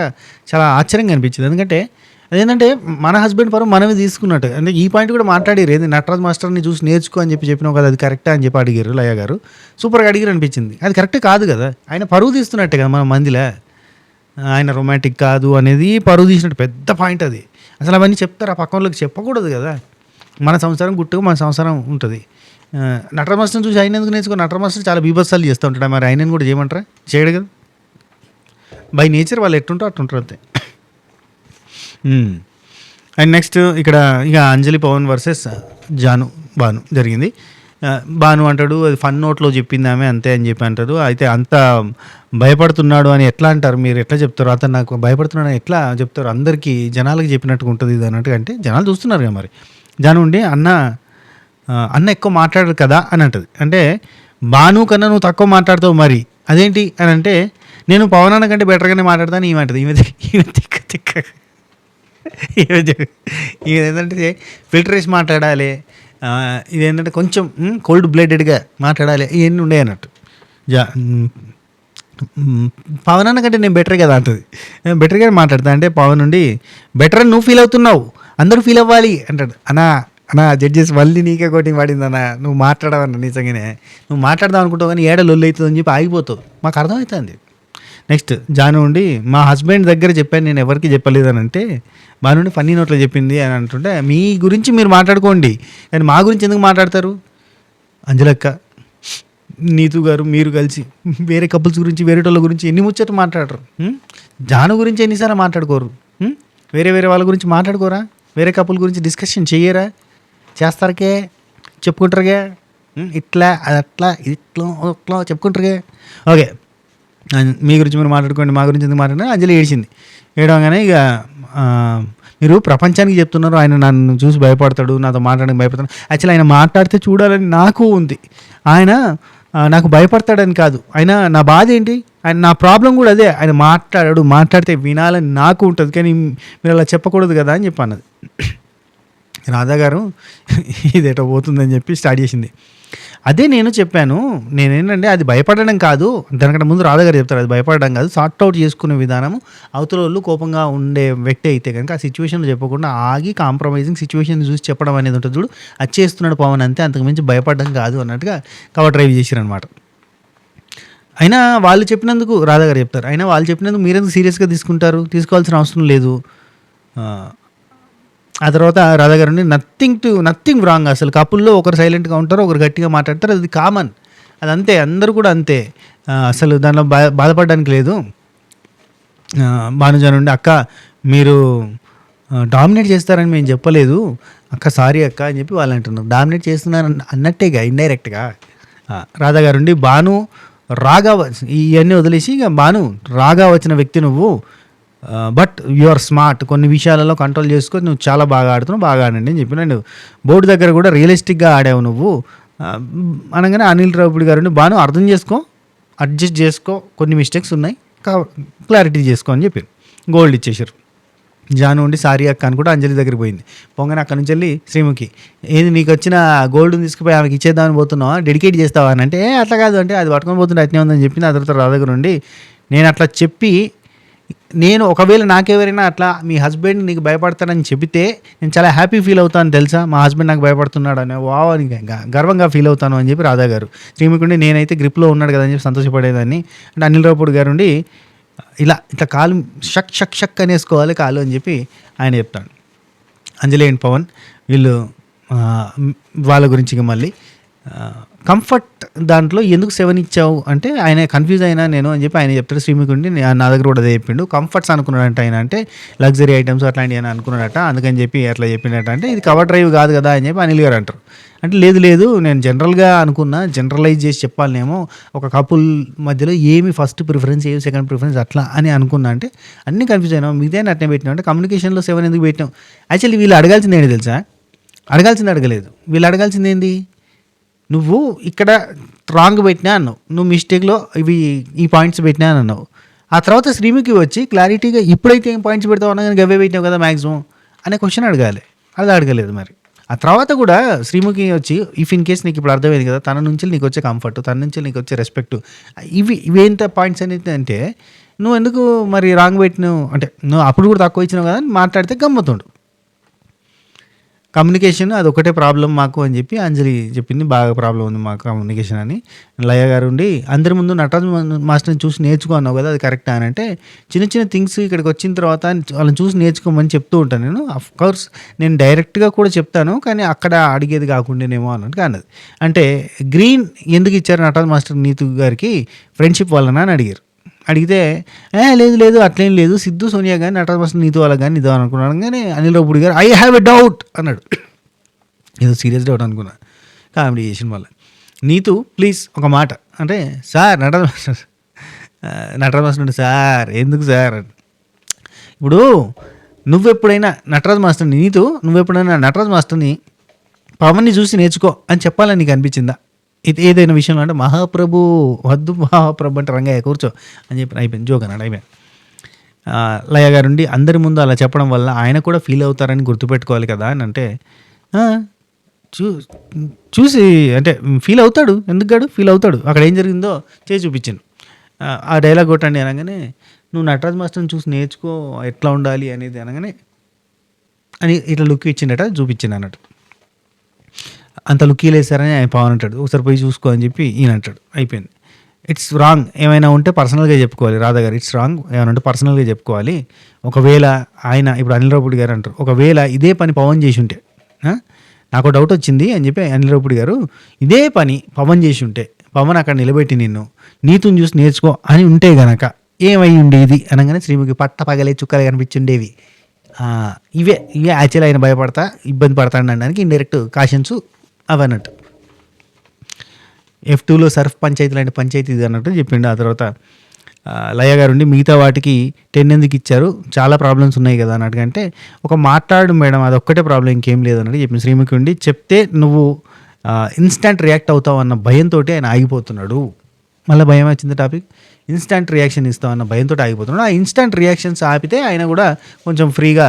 చాలా ఆశ్చర్యంగా అనిపించింది. ఎందుకంటే అదేంటంటే మన హస్బెండ్ పరం మనమే తీసుకున్నట్టు, అంటే ఈ పాయింట్ కూడా మాట్లాడారు, ఏది నటరాజ్ మాస్టర్ని చూసి నేర్చుకో అని చెప్పినావు కదా, అది కరెక్టా అని చెప్పి అడిగారు లయ గారు, సూపర్గా అడిగారు అనిపించింది. అది కరెక్టే కాదు కదా, ఆయన పరువు తీస్తున్నట్టే కదా మన మందిలో, ఆయన రొమాంటిక్ కాదు అనేది పరువు తీసినట్టు పెద్ద పాయింట్ అది. అసలు అవన్నీ చెప్తారు, ఆ పక్కన వాళ్ళకి చెప్పకూడదు కదా, మన సంసారం గుట్టుగా మన సంసారం ఉంటుంది. నటరాజ్ మాస్టర్ని చూసి ఆయన ఎందుకు నేర్చుకో, నటరాజ్ మాస్టర్ చాలా బీభత్సాలు చేస్తూ ఉంటాడు, మరి ఆయనని కూడా చేయమంటారా, చేయడు కదా, బై నేచర్ వాళ్ళు ఎట్టుంటారో అట్టుంటారు అంతే. అండ్ నెక్స్ట్ ఇక్కడ ఇక అంజలి పవన్ వర్సెస్ భాను జరిగింది. భాను అంటాడు అది ఫన్ నోట్లో చెప్పింది ఆమె అంతే అని చెప్పి అంటారు. అయితే అంత భయపడుతున్నాడు అని ఎట్లా అంటారు, మీరు ఎట్లా చెప్తారు, అతను నాకు భయపడుతున్నాడు అని ఎట్లా చెప్తారు, అందరికీ జనాలకు చెప్పినట్టుగా ఉంటుంది ఇది అన్నట్టుగా, అంటే జనాలు చూస్తున్నారు కదా. మరి జాను ఉండి అన్న ఎక్కువ మాట్లాడరు కదా అని అంటది. అంటే భాను కన్నా నువ్వు తక్కువ మాట్లాడతావు మరి అదేంటి అని అంటే, నేను పవన్ అన్న కంటే బెటర్గానే మాట్లాడతాను ఏమంటది. ఈమె తిక్క ఇదేంటంటే ఫిల్టర్ వేసి మాట్లాడాలి, ఇదేంటంటే కొంచెం కోల్డ్ బ్లడెడ్గా మాట్లాడాలి, ఇవన్నీ ఉండే అన్నట్టు. పవన్ అన్న కంటే నేను బెటర్ కదా అంటుంది, నేను బెటర్గానే మాట్లాడతా అంటే పవన్ నుండి బెటర్ అని నువ్వు ఫీల్ అవుతున్నావు, అందరూ ఫీల్ అవ్వాలి అంటాడు. అన్నా జడ్జెస్ మళ్ళీ నీకే కోటింగ్ పడిందన్నా, నువ్వు మాట్లాడవన్నా, నిజంగానే నువ్వు మాట్లాడదాం అనుకుంటావు కానీ ఏడ లొల్లు అవుతుంది అని చెప్పి ఆగిపోతావు, మాకు అర్థమవుతుంది. నెక్స్ట్ జాను ఉండి మా హస్బెండ్ దగ్గర చెప్పాను నేను ఎవరికి చెప్పలేదని అంటే, మా నుండి ఫన్నీ నోట్లో చెప్పింది అని అంటుంటే, మీ గురించి మీరు మాట్లాడుకోండి కానీ మా గురించి ఎందుకు మాట్లాడతారు. అంజలక్క, నీతు గారు మీరు కలిసి వేరే కపుల్స్ గురించి వేరే వాళ్ళ గురించి ఎన్ని ముచ్చట మాట్లాడరు, జాను గురించి ఎన్నిసార్లు మాట్లాడుకోరు, వేరే వాళ్ళ గురించి మాట్లాడుకోరా, వేరే కపుల్ గురించి డిస్కషన్ చెయ్యరా, చేస్తారకే చెప్పుకుంటారుగా, ఇట్లా అట్లా ఇట్లా చెప్పుకుంటారుగా. ఓకే మీ గురించి మీరు మాట్లాడుకోండి, మా గురించి ఎందుకు మాట్లాడినా. అంజలి ఏడిచింది. ఏడవగానే ఇక మీరు ప్రపంచానికి చెప్తున్నారు ఆయన నన్ను చూసి భయపడతాడు, నాతో మాట్లాడడానికి భయపడతాడు. యాక్చువల్లీ ఆయన మాట్లాడితే చూడాలని నాకు ఉంది, ఆయన నాకు భయపడతాడని కాదు, ఆయన నా బాధ ఏంటి, ఆయన నా ప్రాబ్లం కూడా అదే, ఆయన మాట్లాడితే వినాలని నాకు ఉంటుంది కానీ మీరు అలా చెప్పకూడదు కదా అని చెప్పి అన్నది. రాధా గారు ఇదేటో పోతుందని చెప్పి స్టార్ట్ చేసింది. అదే నేను చెప్పాను. నేనేంటంటే అది భయపడడం కాదు. దానికంటే ముందు రాధా గారు చెప్తారు. అది భయపడడం కాదు. సార్ట్ ఔట్ చేసుకునే విధానము అవతలోళ్ళు కోపంగా ఉండే వ్యక్తి అయితే గనుక ఆ సిట్యుయేషన్‌లో చెప్పకుండా ఆగి కాంప్రమైజింగ్ సిట్యుయేషన్‌ని చూసి చెప్పడం అనేది ఉంటది చూడు. అది చేస్తున్నాడు పవన్ అంతే. అంతకు మించి భయపడడం కాదు అన్నట్టుగా కవర్ డ్రైవ్ చేసిరనమాట. అయినా వాళ్ళు చెప్పినందుకు రాధా గారు చెప్తారు. అయినా వాళ్ళు చెప్పినందుకు మీరెందుకు సీరియస్‌గా తీసుకుంటారు? తీసుకోవాల్సిన అవసరం లేదు. ఆ తర్వాత రాధా గారు ఉండి నథింగ్ రాంగ్ అసలు. కపుల్‌లో ఒకరు సైలెంట్‌గా ఉంటారు. ఒకరు గట్టిగా మాట్లాడతారు. అది కామన్. అదంతే. అందరూ కూడా అంతే. అసలు దానిలో బాధపడడానికి లేదు. భానుజ నుండి అక్క మీరు డామినేట్ చేస్తారని మేము చెప్పలేదు. అక్క సారీ అక్క అని చెప్పి వాళ్ళు అంటున్నారు. డామినేట్ చేస్తున్నారు అన్నట్టేగా ఇండైరెక్ట్‌గా. రాధా గారు ఉండి భాను రాగా ఇవన్నీ వదిలేసి ఇక భాను రాగా వచ్చిన వ్యక్తి నువ్వు. But you are smart. కొన్ని విషయాలలో కంట్రోల్ చేసుకొని నువ్వు చాలా బాగా ఆడుతున్నావు. బాగా ఆడండి అని చెప్పినాడు. బోర్డు దగ్గర కూడా రియలిస్టిక్గా ఆడావు నువ్వు అనగానే అనిల్ రావుపూడి గారు భాను అర్థం చేసుకో, అడ్జస్ట్ చేసుకో, కొన్ని మిస్టేక్స్ ఉన్నాయి, క్లారిటీ చేసుకో అని చెప్పారు. గోల్డ్ ఇచ్చేసారు. జాను ఉండి సారీ అక్క అని కూడా అంజలి దగ్గరికి పోయింది. పొంగని అక్కడి నుంచి వెళ్ళి శ్రీముఖి ఏది నీకు వచ్చిన గోల్డ్ తీసుకుపోయి ఆమెకి ఇచ్చేద్దామని పోతున్నావా, డెడికేట్ చేస్తావా అని అంటే అట్లా కాదు అంటే అది పట్టుకొని పోతుంటే అట్నే ఉందని చెప్పింది. ఆ తర్వాత రాధ దగ్గర ఉండి నేను అట్లా చెప్పి నేను ఒకవేళ నాకెవరైనా అట్లా మీ హస్బెండ్ నీకు భయపడతానని చెబితే నేను చాలా హ్యాపీ ఫీల్ అవుతాను తెలుసా, మా హస్బెండ్ నాకు భయపడుతున్నాడు అని వావ్ అని గర్వంగా ఫీల్ అవుతాను అని చెప్పి రాధా గారు. శ్రీముఖి నేనైతే గ్రిప్లో ఉన్నాడు కదా అని చెప్పి సంతోషపడేదాన్ని. అంటే అనిల్ రావుపూడి గారు ఉండి ఇట్లా కాలు షక్ షక్ షక్ అనేసుకోవాలి కాలు అని చెప్పి ఆయన చెప్తాడు. అంజలి అండ్ పవన్ వీళ్ళు వాళ్ళ గురించి ఇక మళ్ళీ కంఫర్ట్ దాంట్లో ఎందుకు 7 ఇచ్చావు అంటే ఆయన కన్ఫ్యూజ్ అయినా నేను అని చెప్పి ఆయన చెప్తాడు. శ్రీముఖి నా దగ్గర కూడా అదే చెప్పిండు. కంఫర్ట్స్ అనుకున్నాడంట ఆయన, అంటే లగ్జరీ ఐటమ్స్ అట్లాంటివి అని అనుకున్నాడట, అందుకని చెప్పి అట్లా చెప్పిండట. అంటే ఇది కవర్ డ్రైవ్ కాదు కదా అని చెప్పి అనిల్ గారు అంటారు. అంటే లేదు నేను జనరల్గా అనుకున్నా, జనరలైజ్ చేసి చెప్పాలనేమో ఒక కపుల్ మధ్యలో ఏమి ఫస్ట్ ప్రిఫరెన్స్ ఏమి సెకండ్ ప్రిఫరెన్స్ అట్లా అని అనుకున్నా. అంటే అన్నీ కన్ఫ్యూజ్ అయినా మిగతా అట్నే పెట్టినాం. అంటే కమ్యూనికేషన్లో 7 ఎందుకు పెట్టినాం? యాక్చువల్లీ వీళ్ళు అడగాల్సింది ఏంటి తెలుసా? అడగలేదు. వీళ్ళు అడగాల్సింది ఏంది, నువ్వు ఇక్కడ రాంగ్ పెట్టినా అన్నావు, నువ్వు మిస్టేక్లో ఈ పాయింట్స్ పెట్టినా అని అన్నావు. ఆ తర్వాత శ్రీముఖి వచ్చి క్లారిటీగా ఇప్పుడైతే ఏం పాయింట్స్ పెడతావు అన్నా కానీ గవ్వే పెట్టినావు కదా మ్యాక్సిమం అనే క్వశ్చన్ అడగాలి. అది అడగలేదు. మరి ఆ తర్వాత కూడా శ్రీముఖి వచ్చి ఇన్ కేస్ నీకు ఇప్పుడు అర్థమైంది కదా, తన నుంచి నీకు వచ్చే కంఫర్ట్, తన నుంచి నీకు వచ్చే రెస్పెక్ట్, ఇవేంత పాయింట్స్ అనేది అంటే నువ్వు ఎందుకు మరి రాంగ్ పెట్టినావు అంటే నువ్వు అప్పుడు కూడా తక్కువ ఇచ్చినావు కదా అని మాట్లాడితే గమ్మతుండు. కమ్యూనికేషన్ అది ఒకటే ప్రాబ్లం మాకు అని చెప్పి అంజలి చెప్పింది. బాగా ప్రాబ్లం ఉంది మాకు కమ్యూనికేషన్ అని. లయ గారు ఉండి అందరి ముందు నటరాజ్ మాస్టర్ని చూసి నేర్చుకో అన్నావు కదా, అది కరెక్టా అని అంటే చిన్న థింగ్స్ ఇక్కడికి వచ్చిన తర్వాత వాళ్ళని చూసి నేర్చుకోమని చెప్తూ ఉంటాను నేను. అఫ్కోర్స్ నేను డైరెక్ట్గా కూడా చెప్తాను, కానీ అక్కడ అడిగేది కాకుండానేమో అన్నట్టు అన్నది. అంటే గ్రీన్ ఎందుకు ఇచ్చారు నటరాజ్ మాస్టర్ నీతు గారికి, ఫ్రెండ్షిప్ వలన అని అడిగారు. అడిగితే లేదు అట్లేం లేదు, సిద్ధు సోనియా కానీ నటరాజ్ మాస్టర్ నీతో వాళ్ళ కానీ ఇదో అనుకున్నాను. కానీ అనిల్ రావుపూడి గారు ఐ హ్యావ్ ఎ డౌట్ అన్నాడు. ఏదో సీరియస్ డౌట్ అనుకున్నా, కామెడీ చేసిన వల్ల. నీతు ప్లీజ్ ఒక మాట అంటే సార్ నటరాజ్ మాస్టర్ సార్ ఎందుకు సార్, ఇప్పుడు నువ్వెప్పుడైనా నటరాజ్ మాస్టర్ని నువ్వెప్పుడైనా నటరాజ్ మాస్టర్ని పవన్ని చూసి నేర్చుకో అని చెప్పాలని నీకు అనిపించిందా? ఏదైనా విషయంలో అంటే మహాప్రభు వద్దు మహాప్రభు అంటే రంగయ్య కూర్చో అని చెప్పి అయిపోయింది, జోక్ అన్నాడు, అయిపోయింది. లయ గారు ఉండి అందరి ముందు అలా చెప్పడం వల్ల ఆయన కూడా ఫీల్ అవుతారని గుర్తుపెట్టుకోవాలి కదా అని అంటే చూసి అంటే ఫీల్ అవుతాడు, ఎందుకు ఫీల్ అవుతాడు, అక్కడ ఏం జరిగిందో చేసి చూపించాను. ఆ డైలాగ్ కొట్టండి అనగానే నువ్వు నటరాజ్ మాస్టర్ని చూసి నేర్చుకో ఎట్లా ఉండాలి అనేది అనగానే అని ఇట్లా లుక్ ఇచ్చిండట, చూపించింది అన్నట్టు. అంత లుక్కీలు వేసారని ఆయన పవన్ అంటాడు, ఒకసారి పోయి చూసుకో అని చెప్పి ఈయన అంటాడు. అయిపోయింది. It's wrong. ఏమైనా ఉంటే పర్సనల్గా చెప్పుకోవాలి రాధా గారు. It's wrong. ఏమైనా ఉంటే పర్సనల్గా చెప్పుకోవాలి. ఒకవేళ ఆయన ఇప్పుడు అనిల్ రావుపూడి గారు అంటారు, ఒకవేళ ఇదే పని పవన్ చేసి ఉంటే, నాకు డౌట్ వచ్చింది అని చెప్పి అనిల్ రావుపూడి గారు, ఇదే పని పవన్ చేసి ఉంటే, పవన్ అక్కడ నిలబెట్టి నీతుని చూసి నేర్చుకో అని ఉంటే గనక ఏమై ఉండేది అనగానే శ్రీముఖి పట్ట పగలే చుక్కలే కనిపించుండేవి. ఇవే యాక్చువల్ ఆయన భయపడతా ఇబ్బంది పడతాడు అనడానికి ఇండైరెక్ట్ కాషన్స్ అవన్నట్టు. F2లో సర్ఫ్ పంచాయతీ లాంటి పంచాయతీ ఇది అన్నట్టు చెప్పిండు. ఆ తర్వాత లయ గారు ఉండి మిగతా వాటికి 10 ఎందుకు ఇచ్చారు, చాలా ప్రాబ్లమ్స్ ఉన్నాయి కదా అన్నట్టుకంటే ఒక మాట్లాడు మేడం అదొక్కటే ప్రాబ్లం ఇంకేం లేదన్నట్టు చెప్పింది. శ్రీముఖి ఉండి చెప్తే నువ్వు ఇన్స్టంట్ రియాక్ట్ అవుతావు అన్న భయంతో ఆయన ఆగిపోతున్నాడు. మళ్ళీ భయం వచ్చింది టాపిక్, ఇన్స్టంట్ రియాక్షన్ ఇస్తావు అన్న భయంతో ఆగిపోతున్నాడు. ఆ ఇన్స్టంట్ రియాక్షన్స్ ఆపితే ఆయన కూడా కొంచెం ఫ్రీగా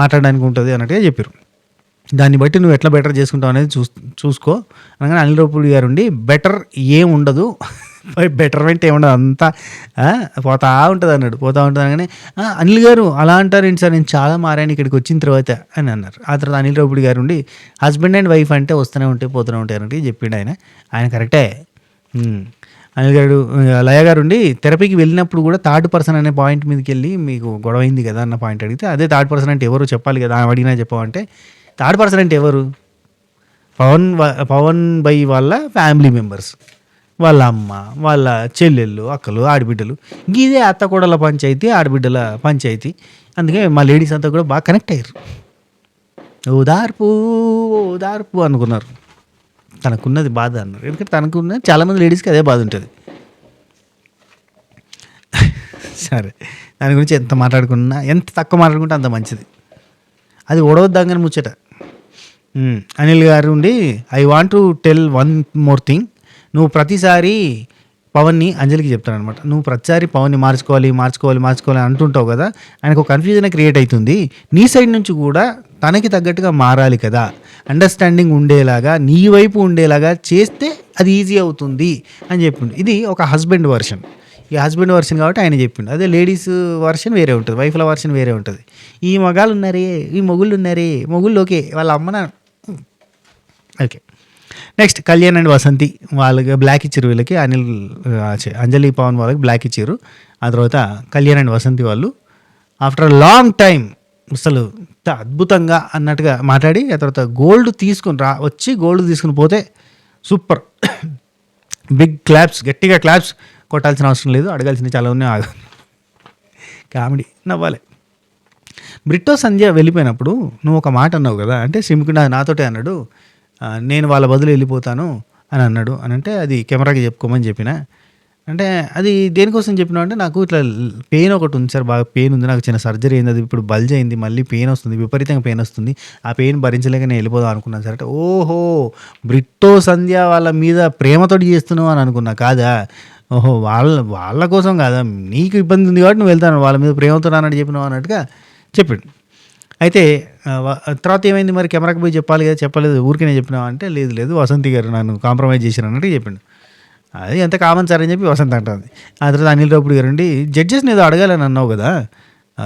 మాట్లాడడానికి ఉంటుంది అన్నట్టుగా చెప్పారు. దాన్ని బట్టి నువ్వు ఎట్లా బెటర్ చేసుకుంటావు అనేది చూసుకో అనగానే అనిల్ రావిపూడి గారు ఉండి బెటర్ ఏం ఉండదు, బెటర్మెంట్ ఏముండదు, అంతా పోతా ఉంటుంది అన్నాడు. పోతా ఉంటుంది అనగానే అనిల్ గారు అలా అంటారు ఏంటి సార్, నేను చాలా మారాను ఇక్కడికి వచ్చిన తర్వాత అని అన్నారు. ఆ తర్వాత అనిల్ రావిపూడి గారు ఉండి హస్బెండ్ అండ్ వైఫ్ అంటే వస్తూనే ఉంటాయి పోతూనే ఉంటాయి అన్నట్టు చెప్పిండు ఆయన కరెక్టే. అనిల్ గారు లయ గారు ఉండి థెరపీకి వెళ్ళినప్పుడు కూడా థర్డ్ పర్సన్ అనే పాయింట్ మీదకి వెళ్ళి మీకు గొడవ అయింది కదా అన్న పాయింట్ అడిగితే, అదే థర్డ్ పర్సన్ అంటే ఎవరు చెప్పాలి కదా, అడిగినా చెప్పావంటే థర్డ్ పర్సన్ అంటే ఎవరు, పవన్ బై వాళ్ళ ఫ్యామిలీ మెంబర్స్, వాళ్ళ అమ్మ, వాళ్ళ చెల్లెళ్ళు, అక్కలు, ఆడబిడ్డలు, ఇదే అత్త కోడల పంచాయతీ, ఆడబిడ్డల పంచాయతీ. అందుకే మా లేడీస్ అంతా కూడా బాగా కనెక్ట్ అయ్యారు. ఓదార్పు ఓదార్పు అనుకున్నారు. తనకున్నది బాధ అన్నారు. ఎందుకంటే తనకున్న చాలామంది లేడీస్కి అదే బాధ ఉంటుంది. సరే, దాని గురించి ఎంత మాట్లాడుకున్నా, ఎంత తక్కువ మాట్లాడుకుంటే అంత మంచిది. అది ఓడవద్దాంగానే ముచ్చట. అనిల్ గారు ఉండి I want to tell one more thing. నువ్వు ప్రతిసారి పవన్ని అంజలికి చెప్తాను అనమాట, నువ్వు ప్రతిసారి పవన్ని మార్చుకోవాలి అంటుంటావు కదా, ఆయనకు ఒక కన్ఫ్యూజన్ క్రియేట్ అవుతుంది. నీ సైడ్ నుంచి కూడా తనకి తగ్గట్టుగా మారాలి కదా, అండర్స్టాండింగ్ ఉండేలాగా నీ వైపు ఉండేలాగా చేస్తే అది ఈజీ అవుతుంది అని చెప్పిండు. ఇది ఒక హస్బెండ్ వర్షన్. ఈ హస్బెండ్ వర్షన్ కాబట్టి ఆయన చెప్పిండు. అదే లేడీస్ వర్షన్ వేరే ఉంటుంది, వైఫ్ల వర్షన్ వేరే ఉంటుంది. ఈ మగాళ్ళు ఉన్నారే, ఈ మొగుళ్ళు ఉన్నారే, మొగుళ్ళు ఓకే, వాళ్ళ అమ్మన okay. Next Kalyan and Vasanthi వాళ్ళకి బ్లాక్ ఇచ్చారు, వీళ్ళకి అంజలి పవన్ వాళ్ళకి బ్లాక్ ఇచ్చారు. ఆ తర్వాత కళ్యాణ్ అండ్ వసంతి వాళ్ళు ఆఫ్టర్ లాంగ్ టైం అసలు అద్భుతంగా అన్నట్టుగా మాట్లాడి ఆ తర్వాత గోల్డ్ తీసుకుని వచ్చి గోల్డ్ తీసుకుని పోతే సూపర్ బిగ్ క్లాప్స్, గట్టిగా క్లాప్స్ కొట్టాల్సిన అవసరం లేదు, అడగాల్సిన చాలా ఉన్నాయి. కామెడీ నవ్వాలి. బ్రిట్టో సంధ్య వెళ్ళిపోయినప్పుడు నువ్వు ఒక మాట అన్నావు కదా, అంటే శ్రీముఖుడు నాతోటే అన్నాడు, నేను వాళ్ళ బదులు వెళ్ళిపోతాను అని అన్నాడు. అని అంటే అది కెమెరాకి చెప్పుకోమని చెప్పిన. అంటే అది దేనికోసం చెప్పినా అంటే నాకు ఇట్లా పెయిన్ ఒకటి ఉంది సార్, బాగా పెయిన్ ఉంది, నాకు చిన్న సర్జరీ అయింది, అది ఇప్పుడు బల్జ్ అయింది, మళ్ళీ పెయిన్ వస్తుంది, విపరీతంగా పెయిన్ వస్తుంది, ఆ పెయిన్ భరించలేక నేను వెళ్ళిపోదాం అనుకున్నాను సార్. అంటే ఓహో బ్రిట్టో సంధ్య వాళ్ళ మీద ప్రేమతోటి చేస్తున్నావు అని అనుకున్నా, కాదా? ఓహో వాళ్ళ కోసం కాదా, నీకు ఇబ్బంది ఉంది కాబట్టి నువ్వు వెళ్తాను, వాళ్ళ మీద ప్రేమతో అన్నట్టు చెప్పినావు అన్నట్టుగా చెప్పాడు. అయితే తర్వాత ఏమైంది మరి, కెమెరాకి పోయి చెప్పాలి కదా, చెప్పలేదు ఊరికే చెప్పినావు అంటే, లేదు వసంతి గారు నన్ను కాంప్రమైజ్ చేశారు అన్నట్టు చెప్పిండు. అది ఎంత కామన్ సార్ అని చెప్పి వసంత అంటుంది. ఆ తర్వాత అనిల్ రావిపూడి గారు అండి జడ్జెస్ని ఏదో అడగాలని అన్నావు కదా,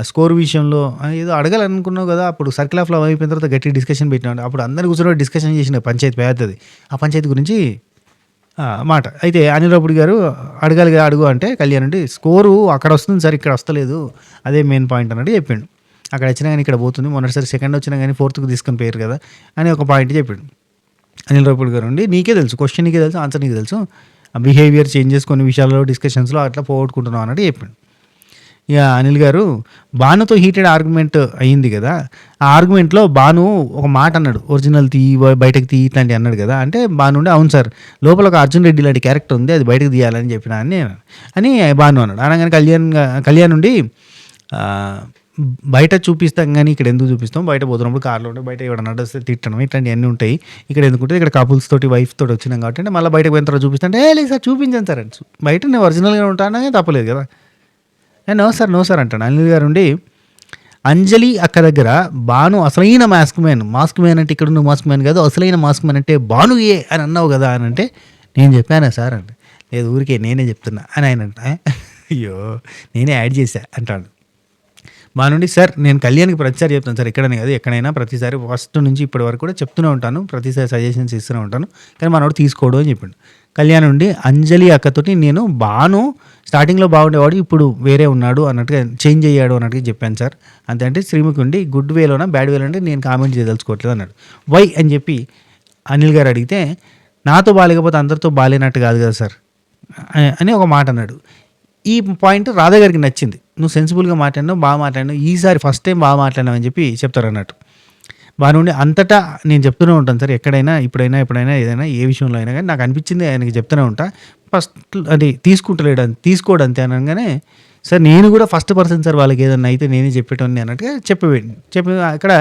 స్కోర్ విషయంలో ఏదో అడగాలనుకున్నావు కదా, అప్పుడు సర్కిల్ ఆఫ్ లవ్ అయిపోయిన తర్వాత గట్టి డిస్కషన్ పెట్టినాడు, అప్పుడు అందరి కూర్చొని డిస్కషన్ చేసిన పంచాయతీ పెద్దది, ఆ పంచాయతీ గురించి మాట. అయితే అనిల్ రావిపూడి గారు అడగాలి కదా, అడుగు అంటే కళ్యాణ్ అంటే స్కోరు అక్కడ వస్తుంది సార్, ఇక్కడ వస్తలేదు, అదే మెయిన్ పాయింట్ అన్నట్టు చెప్పిండు. అక్కడ వచ్చినా కానీ ఇక్కడ పోతుంది, మొన్నటిసారి సెకండ్ వచ్చినా కానీ ఫోర్త్కి తీసుకొని పోయారు కదా అని ఒక పాయింట్ చెప్పాడు. అనిల్ రావిపూడి గారు అండి నీకే తెలుసు, క్వశ్చన్ నీకే తెలుసు, ఆన్సర్ నీకే తెలుసు, బిహేవియర్ చేంజెస్ కొన్ని విషయాల్లో డిస్కషన్స్లో అట్లా పోగొట్టుకుంటున్నాం అన్నట్టు చెప్పిండు. ఇక అనిల్ గారు భానుతో హీటెడ్ ఆర్గ్యుమెంట్ అయ్యింది కదా, ఆ ఆర్గ్యుమెంట్లో భాను ఒక మాట అన్నాడు, ఒరిజినల్ బయటకు తీ ఇట్లాంటివి అన్నాడు కదా. అంటే భాను ఉండి అవును సార్ లోపల ఒక అర్జున్ రెడ్డి లాంటి క్యారెక్టర్ ఉంది, అది బయటకు తీయాలని చెప్పిన అని భాను అన్నాడు. అనగానే కళ్యాణ్ నుండి బయట చూపిస్తాం కానీ ఇక్కడ ఎందుకు చూపిస్తాం, బయట పోతున్నప్పుడు కార్లో ఉంటే బయట ఎవడన్నా నడిస్తే తిట్టడం ఇట్లాంటివన్నీ ఉంటాయి, ఇక్కడ ఎందుకుంటే ఇక్కడ కపుల్స్ తోటి వైఫ్ తోటి వచ్చినాం కాబట్టి అంటే మళ్ళీ బయటకు పోయిన తర్వాత చూపిస్తుంటే లేదు సార్ చూపించాను సార్ అని, బయట నేను ఒరిజినల్గా ఉంటానని తప్పలేదు కదా. నో సార్ అంటాను. అనిల్ గారు ఉండి అంజలి అక్క దగ్గర భాను అసలైన మాస్క్ మ్యాన్ అంటే ఇక్కడ నువ్వు మాస్క్ మ్యాన్ కాదు, అసలైన మాస్క్ మ్యాన్ అంటే భాను ఏ అని అన్నావు కదా అని అంటే నేను చెప్పానా సార్ అంటే, లేదు ఊరికే నేనే చెప్తున్నా అని ఆయన అంట. అయ్యో నేనే యాడ్ చేశా అంటాడు. మా నుండి సార్ నేను కళ్యాణ్కి ప్రతిసారి చెప్తాను సార్, ఎక్కడనే కాదు ఎక్కడైనా ప్రతిసారి ఫస్ట్ నుంచి ఇప్పటి వరకు కూడా చెప్తూనే ఉంటాను, ప్రతిసారి సజెషన్స్ ఇస్తూనే ఉంటాను, కానీ మనోడు తీసుకోడు అని చెప్పిండు. కళ్యాణ్ నుండి అంజలి అక్కతోటి నేను భాను స్టార్టింగ్లో బాగుండేవాడు ఇప్పుడు వేరే ఉన్నాడు అన్నట్టుగా చేంజ్ అయ్యాడు అన్నట్టుగా చెప్పాను సార్. అంతే అంటే శ్రీముఖి ఉండి గుడ్ వేలోనా బ్యాడ్ వేలో అంటే నేను కామెంట్ చేయదలుచుకోవట్లేదు అన్నాడు. వై అని చెప్పి అనిల్ గారు అడిగితే నాతో బాగాలేకపోతే అందరితో బాగాలేనట్టు కాదు కదా సార్ అని ఒక మాట అన్నాడు. ఈ పాయింట్ రాధా గారికి నచ్చింది, నువ్వు సెన్సిబుల్గా మాట్లాడినావు, బాగా మాట్లాడినావు, ఈసారి ఫస్ట్ టైం బాగా మాట్లాడినావు అని చెప్పి చెప్తారు అన్నట్టు. వారి నుండి అంతటా నేను చెప్తూనే ఉంటాను సార్, ఎక్కడైనా ఎప్పుడైనా ఏదైనా ఏ విషయంలో అయినా కానీ నాకు అనిపించింది ఆయనకి చెప్తూనే ఉంటా, ఫస్ట్ అది తీసుకోడు అంతే అనగానే సార్ నేను కూడా ఫస్ట్ పర్సన్ సార్, వాళ్ళకి ఏదన్నా అయితే నేనే చెప్పేటోని అన్నట్టుగా చెప్పి అక్కడ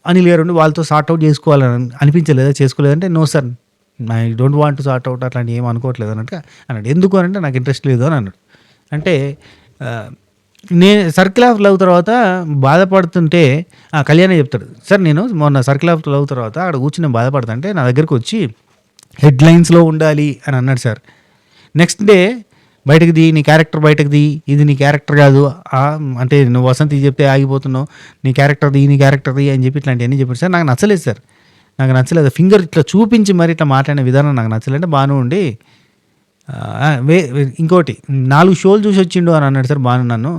అనిల్ గారు ఉండి వాళ్ళతో సార్ట్అవుట్ చేసుకోవాలని అనిపించలేదా, చేసుకోలేదంటే no sir I don't want to sort out అట్లాంటి ఏం అనుకోవట్లేదు అన్నట్టుగా అన్నాడు. ఎందుకు అని అంటే నాకు ఇంట్రెస్ట్ లేదు అని అన్నాడు. అంటే నేను సర్కిల్ ఆఫ్ లవ్ తర్వాత బాధపడుతుంటే కళ్యాణే చెప్తాడు, సార్ నేను మొన్న సర్కిల్ ఆఫ్ లవ్ తర్వాత అక్కడ కూర్చుని నేను బాధపడుతుంటే నా దగ్గరికి వచ్చి హెడ్లైన్స్లో ఉండాలి అని అన్నాడు సార్. నెక్స్ట్ డే బయటకు ది, నీ క్యారెక్టర్ బయటకు ది, ఇది నీ క్యారెక్టర్ కాదు, అంటే నువ్వు వసంతి చెప్తే ఆగిపోతున్నావు, నీ క్యారెక్టర్ది నీ క్యారెక్టర్ది అని చెప్పి ఇట్లాంటివన్నీ చెప్పాడు సార్. నాకు నచ్చలేదు సార్, నాకు నచ్చలేదు. ఫింగర్ ఇట్లా చూపించి మరి ఇట్లా మాట్లాడిన విధానం నాకు నచ్చలేదు. అంటే బాను ఉండి ఇంకోటి 4 షోలు చూసి వచ్చిండు అని అన్నాడు సార్ బాను నన్ను,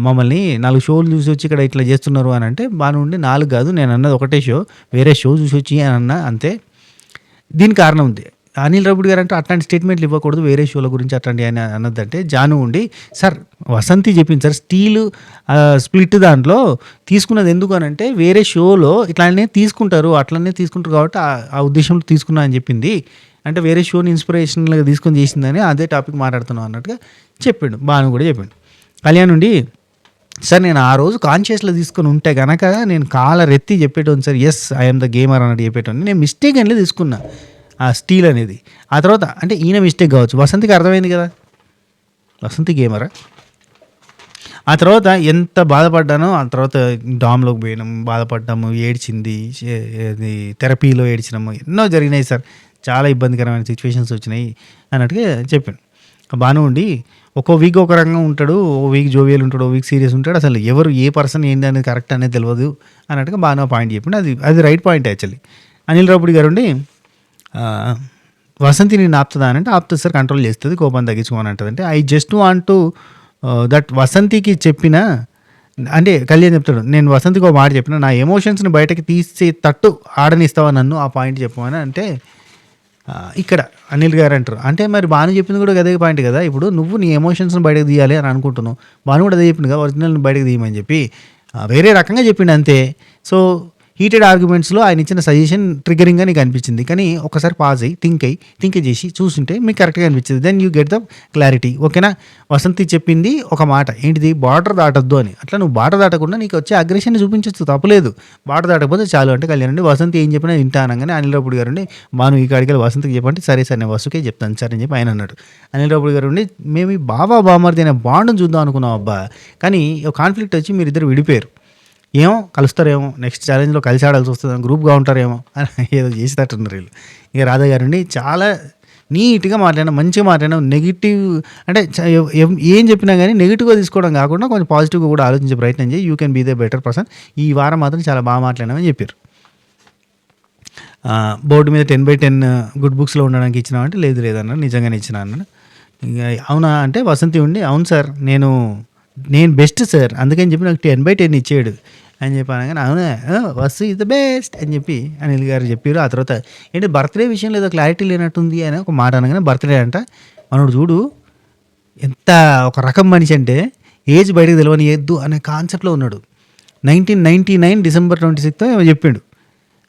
మమ్మల్ని 4 షోలు చూసి వచ్చి ఇక్కడ ఇట్లా చేస్తున్నారు అని అంటే, బాను ఉండి 4 కాదు నేను అన్నది ఒకటే షో, వేరే షో చూసి వచ్చి అని అన్నా అంతే. దీనికి కారణం ఉంది. అనిల్ రావిపూడి గారు అంటే అట్లాంటి స్టేట్మెంట్లు ఇవ్వకూడదు వేరే షోల గురించి అట్లాంటి అని అన్నదంటే, జాను ఉండి సార్ వసంతి చెప్పింది సార్ స్టీల్ స్ప్లిట్ దాంట్లో తీసుకున్నది ఎందుకు అని అంటే, వేరే షోలో ఇట్లానే తీసుకుంటారు, అట్లనే తీసుకుంటారు కాబట్టి ఆ ఉద్దేశంలో తీసుకున్నా అని చెప్పింది. అంటే వేరే షోని ఇన్స్పిరేషన్గా తీసుకొని చేసిందని అదే టాపిక్ మాట్లాడుతున్నాం అన్నట్టుగా చెప్పాడు. బాను కూడా చెప్పాడు. కళ్యాణ్ నుండి సార్ నేను ఆ రోజు కాన్షియస్లో తీసుకొని ఉంటే కనుక నేను రెత్తి చెప్పేటోను sir, yes I'm the gamer అన్నట్టు చెప్పేటోని. నేను మిస్టేక్ అనేది తీసుకున్నా ఆ స్టీల్ అనేది. ఆ తర్వాత అంటే ఈయన మిస్టేక్ కావచ్చు, వసంతికి అర్థమైంది కదా వసంతి గేమరా. ఆ తర్వాత ఎంత బాధపడ్డానో, ఆ తర్వాత డామ్లోకి పోయినాము, బాధపడ్డాము, ఏడ్చింది, థెరపీలో ఏడ్చినాము, ఎన్నో జరిగినాయి సార్, చాలా ఇబ్బందికరమైన సిచ్యువేషన్స్ వచ్చినాయి అన్నట్టుగా చెప్పాను. బాను ఉండి ఒక్కో వీక్ ఒక రకంగా ఉంటాడు, ఓ వీక్ జోవియల్ ఉంటాడు, ఓ వీక్ సీరియస్ ఉంటాడు, అసలు ఎవరు ఏ పర్సన్ ఏంటి అనేది కరెక్ట్ అనేది తెలియదు అన్నట్టుగా బాను పాయింట్ చెప్పిండు. అది right point actually. Anil Ravipudi గారు ఉండి వసంతి నేను ఆపుతుందా అని అంటే, ఆపుతుంది సార్, కంట్రోల్ చేస్తుంది, కోపం తగ్గించుకోమని అంటుంది. అంటే I just want to that వసంతికి చెప్పిన అంటే కళ్యాణ్ చెప్తాడు, నేను వసంతికి ఒక మాట చెప్పిన, నా ఎమోషన్స్ని బయటకి తీసే తట్టు ఆడనిస్తావా నన్ను, ఆ పాయింట్ చెప్పమని అంటే, ఇక్కడ అనిల్ గారు అంటారు, అంటే మరి బాను చెప్పింది కూడా అదే పాయింట్ కదా, ఇప్పుడు నువ్వు నీ ఎమోషన్స్ని బయటకు తీయాలి అని అనుకుంటున్నావు, బాను కూడా అదే చెప్పింది కదా ఒరిజినల్ని బయటకు తీయమని చెప్పి వేరే రకంగా చెప్పిండు అంతే. సో హీటెడ్ ఆర్గ్యుమెంట్స్లో ఆయన ఇచ్చిన సజెషన్ ట్రిగరింగ్గా నీకు అనిపించింది, కానీ ఒకసారి పాజ్ అయ్యి థింక్ చేసి చూస్తుంటే మీకు కరెక్ట్గా అనిపించింది, then you get the clarity. ఓకేనా, వసంతి చెప్పింది ఒక మాట ఏంటిది, బార్డర్ దాటద్దు అని. అట్లా నువ్వు బార్డర్ దాటకుండా నీకు వచ్చే అగ్రెషన్ని చూపించచ్చు, తప్పలేదు, బార్డర్ దాటకపోతే చాలు అంటే కళ్యాణ్ వసంతి ఏం చెప్పినా వింటా అనగానే అనిల్ రావిపూడి గారు ఉండి, బాను ఈ కాడికి వసంతికి చెప్పంటే సరే సార్ నేను వసుకే చెప్తాను సార్ అని చెప్పి ఆయన అన్నాడు. అనిల్ రావిపూడి గారు ఉండి, మేము ఈ బామర్ది అనే బాండ్ని చూద్దాం అనుకున్నాం అబ్బా, కానీ కాన్ఫ్లిక్ట్ వచ్చి మీరు ఇద్దరు విడిపోయారు, ఏమో కలుస్తారేమో, నెక్స్ట్ ఛాలెంజ్లో కలిసి ఆడాల్సి వస్తుంది, గ్రూప్గా ఉంటారేమో అని ఏదో చేసేటట్టున్నారు వీళ్ళు. ఇక రాధా గారండి చాలా నీట్గా మాట్లాడినా, మంచిగా మాట్లాడినా, నెగిటివ్ అంటే ఏం చెప్పినా కానీ నెగిటివ్గా తీసుకోవడం కాకుండా కొంచెం పాజిటివ్గా కూడా ఆలోచించే ప్రయత్నం చేయి, you can be the better person. ఈ వారం మాత్రం చాలా బాగా మాట్లాడినామని చెప్పారు. బోర్డు మీద 10/10 గుడ్ బుక్స్లో ఉండడానికి ఇచ్చినామంటే లేదన్నారు, నిజంగానే ఇచ్చిన అన్నాడు. ఇక అవునా అంటే వసంతి ఉండి, అవును సార్ నేను బెస్ట్ సార్, అందుకని చెప్పి నాకు 10/10 ఇచ్చాడు అని చెప్పి అనగానే, అవునా వసు ఇస్ ద బెస్ట్ అని చెప్పి అనిల్ గారు చెప్పారు. ఆ తర్వాత ఏంటి బర్త్డే విషయంలో ఏదో క్లారిటీ లేనట్టుంది అని ఒక మాట అనగానే, బర్త్డే అంట మనోడు చూడు ఎంత ఒక రకం మనిషి అంటే, ఏజ్ బయటకు తెలియనియద్దు అనే కాన్సెప్ట్లో ఉన్నాడు. 1999 December 26 ఏమో చెప్పిండు.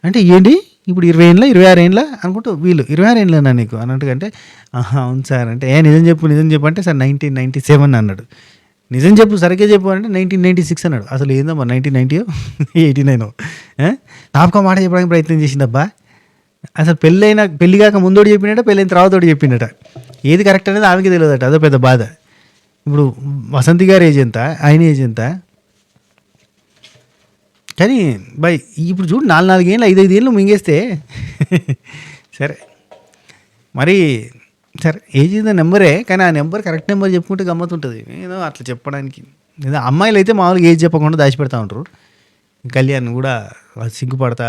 అంటే ఏంటి ఇప్పుడు 20 ఏళ్ళ 26 ఏళ్ళ అనుకుంటూ, వీళ్ళు 26 ఏళ్ళనా నీకు అన్నట్టుగా అంటే, అవును సార్ అంటే, నిజం చెప్పు అంటే సార్ 1997 అన్నాడు. నిజం చెప్పు సరిగ్గా చెప్పు అంటే 1996 అన్నాడు. అసలు ఏందమ్మా 1990 89 తాపక మాట చెప్పడానికి ప్రయత్నం చేసిందబ్బా. అసలు పెళ్ళి కాక ముందోడు చెప్పిండట, పెళ్ళైన తర్వాతోడు చెప్పిండట. ఏది కరెక్ట్ అనేది ఆమెకి తెలియదట, అదో పెద్ద బాధ. ఇప్పుడు వసంతి గారి ఏజ్ ఎంత, ఆయన ఏజ్ ఎంత, కానీ ఇప్పుడు చూడు 4 ఏళ్ళు 5 ఏళ్ళు మింగేస్తే సరే మరి సరే ఏజ్ ఇస్ ద నెంబరే, కానీ ఆ నెంబర్ కరెక్ట్ నెంబర్ చెప్పుకుంటే గమ్మతుంటుంది ఏదో అట్లా చెప్పడానికి. ఏదో అమ్మాయిలు అయితే మామూలుగా ఏజ్ చెప్పకుండా దాచిపెడతా ఉంటారు. కళ్యాణ్ కూడా సిగ్గుపడతా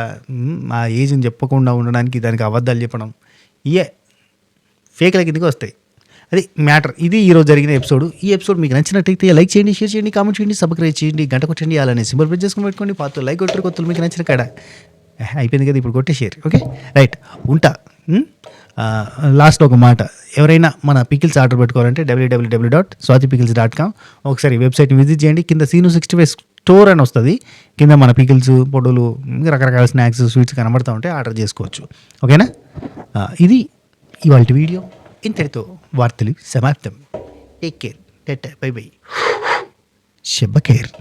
ఆ ఏజ్ని చెప్పకుండా ఉండడానికి దానికి అబద్ధాలు చెప్పడం ఇయే ఫేక్ల కిందకి వస్తాయి. అది మ్యాటర్. ఇది ఈరోజు జరిగిన ఎపిసోడ్. ఈ ఎపిసోడ్ మీకు నచ్చినట్టయితే లైక్ చేయండి, షేర్ చేయండి, కామెంట్ చేయండి, సబ్స్క్రైబ్ చేయండి, గంట కొట్టండి, అలానే సింబల్ ప్రెస్ చేసుకుని పెట్టుకోండి. పాత లైక్ కొట్టరు, కొత్తలు మీకు నచ్చిన కాడ అయిపోయింది కదా, ఇప్పుడు కొట్టే షేర్. ఓకే రైట్ ఉంటా. లాస్ట్లో ఒక మాట, ఎవరైనా మన పికిల్స్ ఆర్డర్ పెట్టుకోవాలంటే www.swatipickles.com ఒకసారి వెబ్సైట్ని విజిట్ చేయండి. కింద సీను 65 స్టోర్ అని వస్తుంది, కింద మన పికిల్స్ పొడులు రకరకాల స్నాక్స్ స్వీట్స్ కనబడుతూ ఉంటే ఆర్డర్ చేసుకోవచ్చు. ఓకేనా, ఇది ఇవాళ వీడియో. ఇంతటితో వార్తలు సమాప్తం. టేక్ కేర్, బై బై, శుభ కేర్.